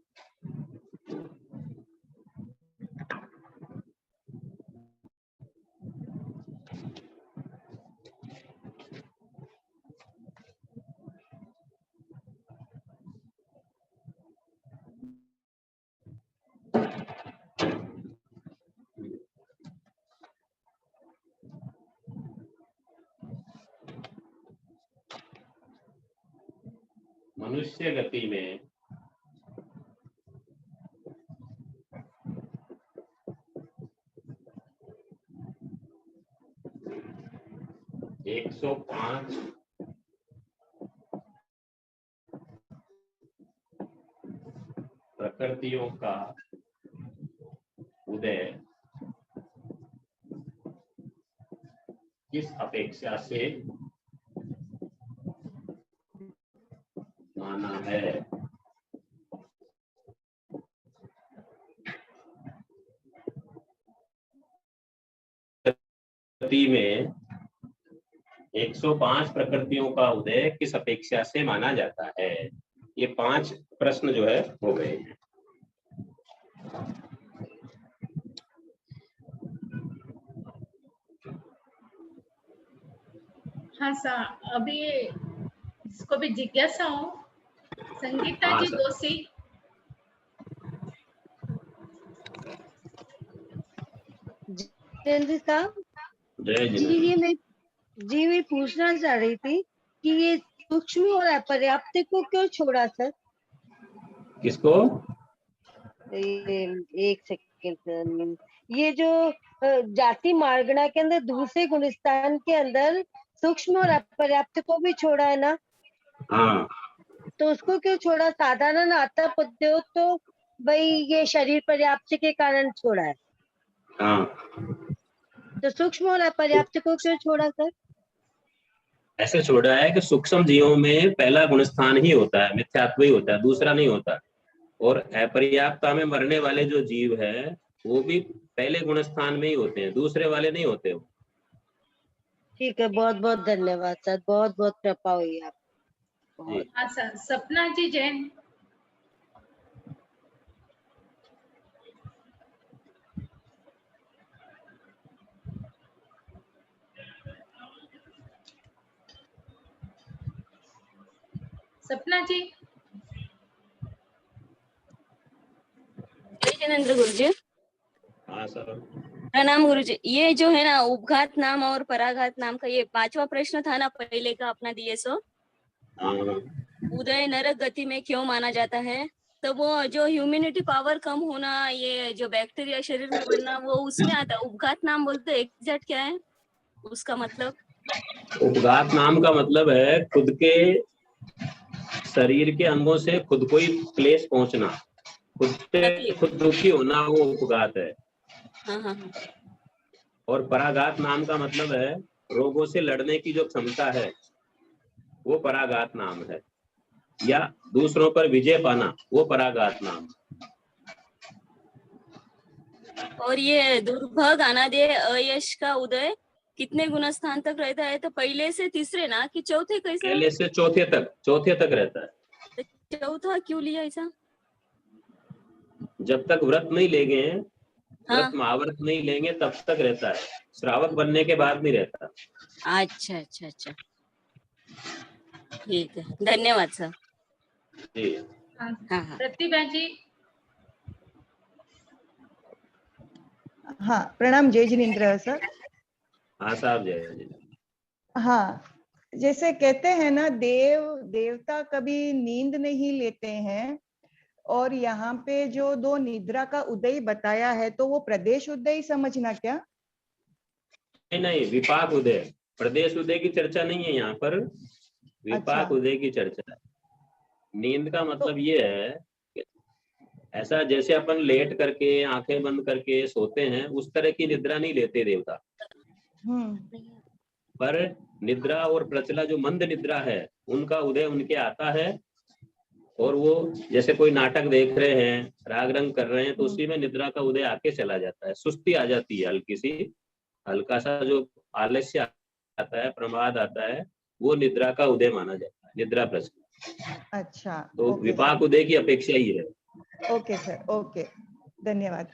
मनुष्य गति में एक 105 प्रकृतियों का उदय किस अपेक्षा से माना है? गति में 105 प्रकृतियों का उदय किस अपेक्षा से माना जाता है? ये 5 प्रश्न जो है हो गए हैं। हाँ सर, अभी इसको भी जिज्ञासा हो। संगीता हाँ जी सर। दोषी। जितेंद्र साहब जय जी, जिनेंद्र। मैं पूछना चाह रही थी कि ये सूक्ष्म और अपर्याप्त को क्यों छोड़ा सर? किसको? एक सेकंड। ये जो जाति मार्गणा के अंदर दूसरे गुणस्थान के अंदर सूक्ष्म और अपर्याप्त को भी छोड़ा है ना? हाँ, तो उसको क्यों छोड़ा? साधारण आता पद्यों तो भाई ये शरीर पर्याप्त के कारण छोड़ा है, हाँ। तो सूक्ष्म और अपर्याप्त को क्यों छोड़ा सर? ऐसे छोड़ा है कि सूक्ष्म जीवों में पहला गुणस्थान ही होता है, मिथ्यात्व ही होता है, दूसरा नहीं होता। और अपर्याप्तता में मरने वाले जो जीव है वो भी पहले गुणस्थान में ही होते हैं, दूसरे वाले नहीं होते वो। ठीक है, बहुत बहुत धन्यवाद सर, बहुत बहुत कृपा हुई आप। हाँ सर, सपना जी जैन। सपना जी। जय जिनेंद्र गुरुजी। हाँ सर। प्रणाम गुरुजी। ये जो है ना उपघात नाम और पराघात नाम का, ये 5वां प्रश्न था ना पहले का अपना दिए सो। उदय नरक गति में क्यों माना जाता है? तो वो जो ह्यूमैनिटी पावर कम होना, ये जो बैक्टीरिया शरीर में बनना, वो उसमें आता है। उपघात नाम बोलते एग्जैक्ट क्या है उसका मतलब? उपघात नाम का मतलब है खुद के शरीर के अंगों से खुद को ही क्लेश पहुंचना, खुद से खुद दुखी होना, वो उपघात है। हाँ हाँ। और पराघात नाम का मतलब है रोगों से लड़ने की जो क्षमता है, वो पराघात नाम है। या दूसरों पर विजय पाना, वो पराघात नाम। और ये दुर्भग अनादेय अयश का उदय कितने गुणस्थान तक रहता है? तो पहले से तीसरे ना कि चौथे? कैसे? पहले से चौथे तक रहता है। तो चौथा क्यों लिया ऐसा? जब तक व्रत नहीं लेंगे, हाँ। व्रत महाव्रत नहीं लेंगे तब तक रहता है, श्रावक बनने के बाद नहीं रहता। अच्छा अच्छा अच्छा, ठीक है, धन्यवाद सर। जी हाँ, हाँ। प्रतिभा जी। हाँ, प्रणाम जय जिनेंद्र सर। हाँ साहब, जय। हाँ, जैसे कहते हैं ना, देवता कभी नींद नहीं लेते हैं, और यहाँ पे जो 2 निद्रा का उदय बताया है, तो वो प्रदेश उदय समझना क्या? नहीं, विपाक उदय, प्रदेश उदय की चर्चा नहीं है यहाँ पर, विपाक अच्छा। उदय की चर्चा है। नींद का मतलब ये है कि ऐसा जैसे अपन लेट करके आंखें बंद करके सोते हैं, उस तरह की निद्रा नहीं लेते देवता। पर निद्रा और प्रचला जो मंद निद्रा है, उनका उदय उनके आता है, और वो जैसे कोई नाटक देख रहे हैं, राग रंग कर रहे हैं, तो उसी में निद्रा का उदय आके चला जाता है, सुस्ती आ जाती है, हल्की सी, हल्का सा जो आलस्य आता है, प्रमाद आता है, वो निद्रा का उदय माना जाता है, निद्रा प्रचला। अच्छा, तो ओके विपाक उदय की अपेक्षा ही है। ओके सर, ओके, धन्यवाद।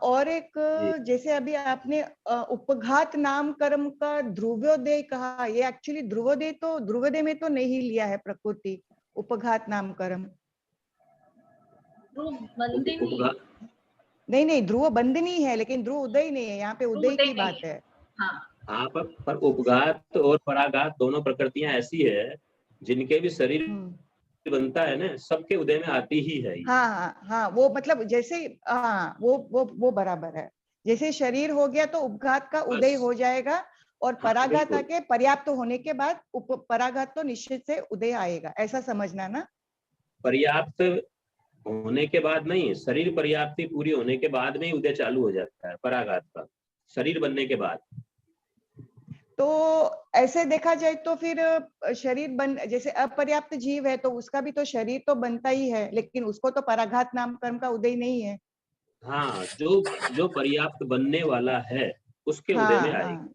और एक जैसे अभी आपने उपघात नाम कर्म का ध्रुवोदय कहा, ये एक्चुअली ध्रुवोदय में तो नहीं लिया है प्रकृति, उपघात नाम कर्म। नहीं, ध्रुव बंदनी है, लेकिन ध्रुव उदय नहीं है, यहाँ पे उदय की बात है। हाँ, पर उपघात और पराघात दोनों प्रकृतियां ऐसी है जिनके भी शरीर बनता है ना, सबके उदय में आती ही है। हाँ, वो मतलब जैसे वो बराबर है, जैसे शरीर हो गया तो उपघात का उदय हो जाएगा, और पराघात आके पर्याप्त होने के बाद पराघात तो निश्चित से उदय आएगा, ऐसा समझना ना। पर्याप्त होने के बाद नहीं, शरीर पर्याप्ति पूरी होने के बाद में उदय चालू हो जाता है पराघात का, शरीर बनने के बाद। तो ऐसे देखा जाए तो फिर शरीर जैसे अपर्याप्त जीव है तो उसका भी तो शरीर तो बनता ही है, लेकिन उसको तो पराघात नाम कर्म का उदय नहीं है। हाँ, जो पर्याप्त बनने वाला है उसके उदय में आएगा।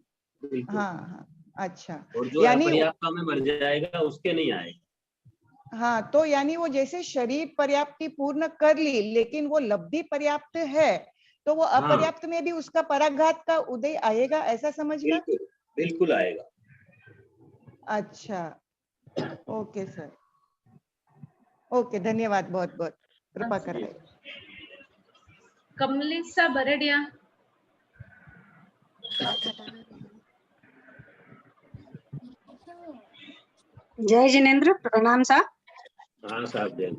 हाँ, अच्छा। और जो अपर्याप्त में मर जाएगा उसके नहीं आएगा। हाँ, तो यानी वो जैसे शरीर पर्याप्ति पूर्ण कर ली, लेकिन वो लब्धि पर्याप्त है, तो वो अपर्याप्त में भी उसका पराघात का उदय आएगा, ऐसा समझना। बिल्कुल आएगा। अच्छा, ओके सर, ओके, धन्यवाद, बहुत बहुत कृपा कराए। कमलेशा बरडिया। जय जिनेन्द्र, प्रणाम साहब। हाँ साहब, जय।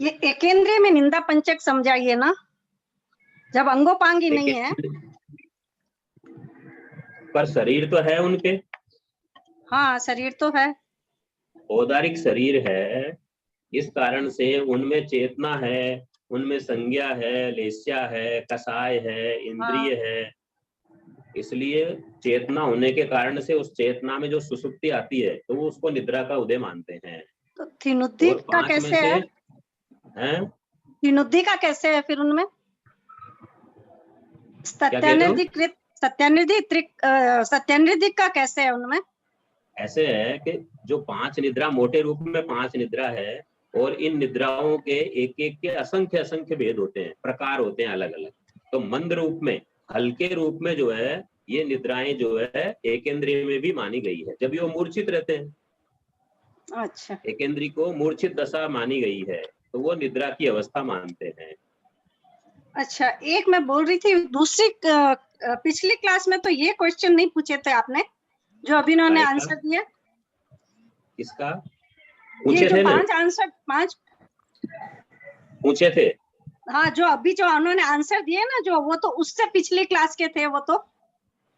ये एकेंद्रिय में निंदा पंचक समझाइए ना, जब अंगोपांगी नहीं है। पर शरीर तो है उनके। हाँ, शरीर तो है, औदारिक शरीर है, इस कारण से उनमें चेतना है, उनमें संज्ञा है, लेस्या है, कसाय है, इंद्रिय है। इसलिए चेतना होने के कारण से उस चेतना में जो सुसुप्ति आती है तो वो उसको निद्रा का उदय मानते हैं। तो थिनुद्धि का कैसे है? थिनुद्धि का कैसे है फिर उनमें? सत्यानिर्धि का कैसे है उनमें? ऐसे है कि जो 5 निद्रा, मोटे रूप में 5 निद्रा है, और इन निद्राओं के एक एक के असंख्य असंख्य भेद होते हैं, प्रकार होते हैं अलग अलग। तो मंद रूप में, हल्के रूप में जो है ये निद्राएं जो है एकेंद्रिय में भी मानी गई है, जब ये वो मूर्छित रहते हैं। अच्छा, एकेंद्री को मूर्छित दशा मानी गई है, तो वो निद्रा की अवस्था मानते हैं। अच्छा, एक मैं बोल रही थी, दूसरी पिछली क्लास में तो ये क्वेश्चन नहीं पूछे थे आपने, जो अभी उन्होंने आंसर दिया। किसका पूछे थे? 5 पूछे थे। हाँ, जो अभी जो उन्होंने आंसर दिए ना, जो वो तो उससे पिछली क्लास के थे वो तो।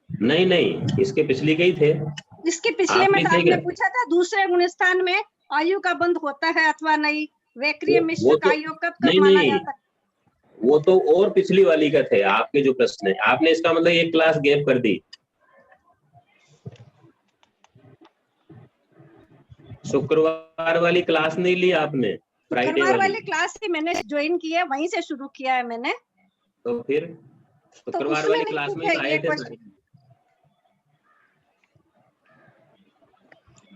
नहीं, इसके पिछली के ही थे। इसके पिछले में तो आपने पूछा था दूसरे गुणस्थान में आयु का बंध होता है अथवा नहीं, वैक्रिय मिश्र का योग कब माना जाता है? वो तो और पिछली वाली का थे आपके जो प्रश्न है। आपने इसका मतलब एक क्लास गैप कर दी। शुक्रवार वाली क्लास नहीं ली आपने, फ्राइडे वाली क्लास ही मैंने ज्वाइन की है, वहीं से शुरू किया है मैंने। तो फिर शुक्रवार वाली क्लास में आए थे।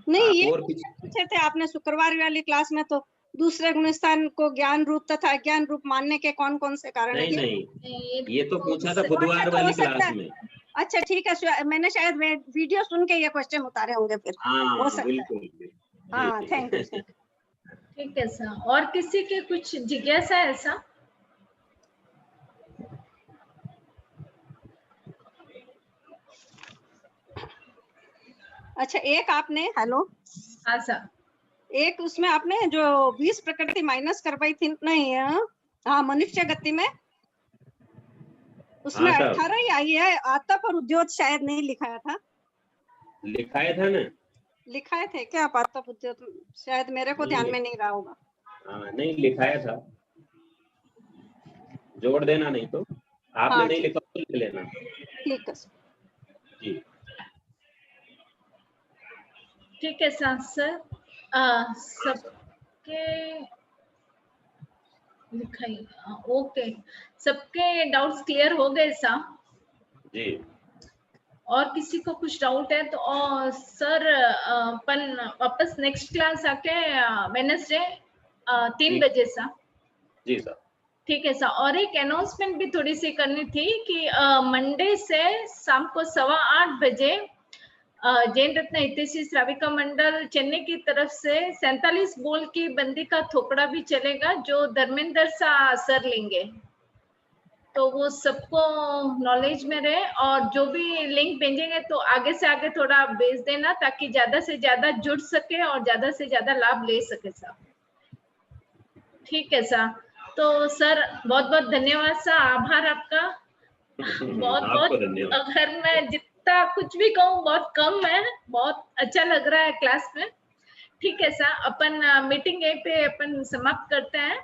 नहीं, ये पूछे थे आपने शुक्रवार वाली क्लास में, तो दूसरे गुणस्थान को ज्ञान रूप तथा अज्ञान रूप मानने के कौन कौन से कारण है? नहीं, ये तो पूछा था बुधवार वाली क्लास में। अच्छा, ठीक है, मैंने शायद वीडियो सुन के ये क्वेश्चन उतारे होंगे फिर। हो सकता है। हाँ, थैंक यू। ठीक है सर, और किसी के कुछ जिज्ञासा है ऐसा? अच्छा, एक आपने, हेलो। हाँ सर। एक उसमें आपने जो 20 प्रकृति माइनस करवाई थी, नहीं, हाँ, मनुष्य गति में उसमें 18 ही आई है, आतप और उद्योत शायद नहीं लिखाया था। लिखाया था ना? लिखाए थे क्या आतप उद्योत? शायद मेरे को ध्यान में नहीं रहा होगा। हाँ, नहीं लिखाया था। जोड़ देना, नहीं तो आपने हाँ, नहीं लिखा तो लिख लेना। ठीक है सर। जी ठीक है सर। सबके लिखाई, ओके, सबके डाउट्स क्लियर हो गए सर? जी। और किसी को कुछ डाउट है तो सर अपन वापस नेक्स्ट क्लास आके वेडनेसडे 3 ठीक। बजे सर। जी सर। ठीक है सर। और एक अनाउंसमेंट भी थोड़ी सी करनी थी कि मंडे से शाम को 8:15 बजे जैन रत्न हितैषी श्राविका मंडल चेन्नई की तरफ से 47 बोल की बंदी का थोपड़ा भी चलेगा, जो धर्मेंद्र सर लेंगे। तो वो सबको नॉलेज में रहे, और जो भी लिंक भेजेंगे तो आगे से आगे थोड़ा भेज देना, ताकि ज्यादा से ज्यादा जुड़ सके और ज्यादा से ज्यादा लाभ ले सके सर। ठीक है सर। तो सर बहुत बहुत धन्यवाद सर, आभार आपका। बहुत आपको बहुत, धन्यवाद। अगर मैं जितना कुछ भी कहूँ बहुत कम है, बहुत अच्छा लग रहा है क्लास में। ठीक है सर, अपन मीटिंग यहीं पे अपन समाप्त करते हैं।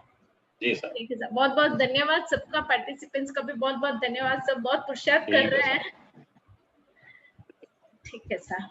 जी सर। ठीक है सर, बहुत बहुत धन्यवाद सबका, पार्टिसिपेंट्स का भी बहुत बहुत धन्यवाद, सब बहुत पुरुषार्थ कर ठीक है रहे सर। हैं। ठीक है सर।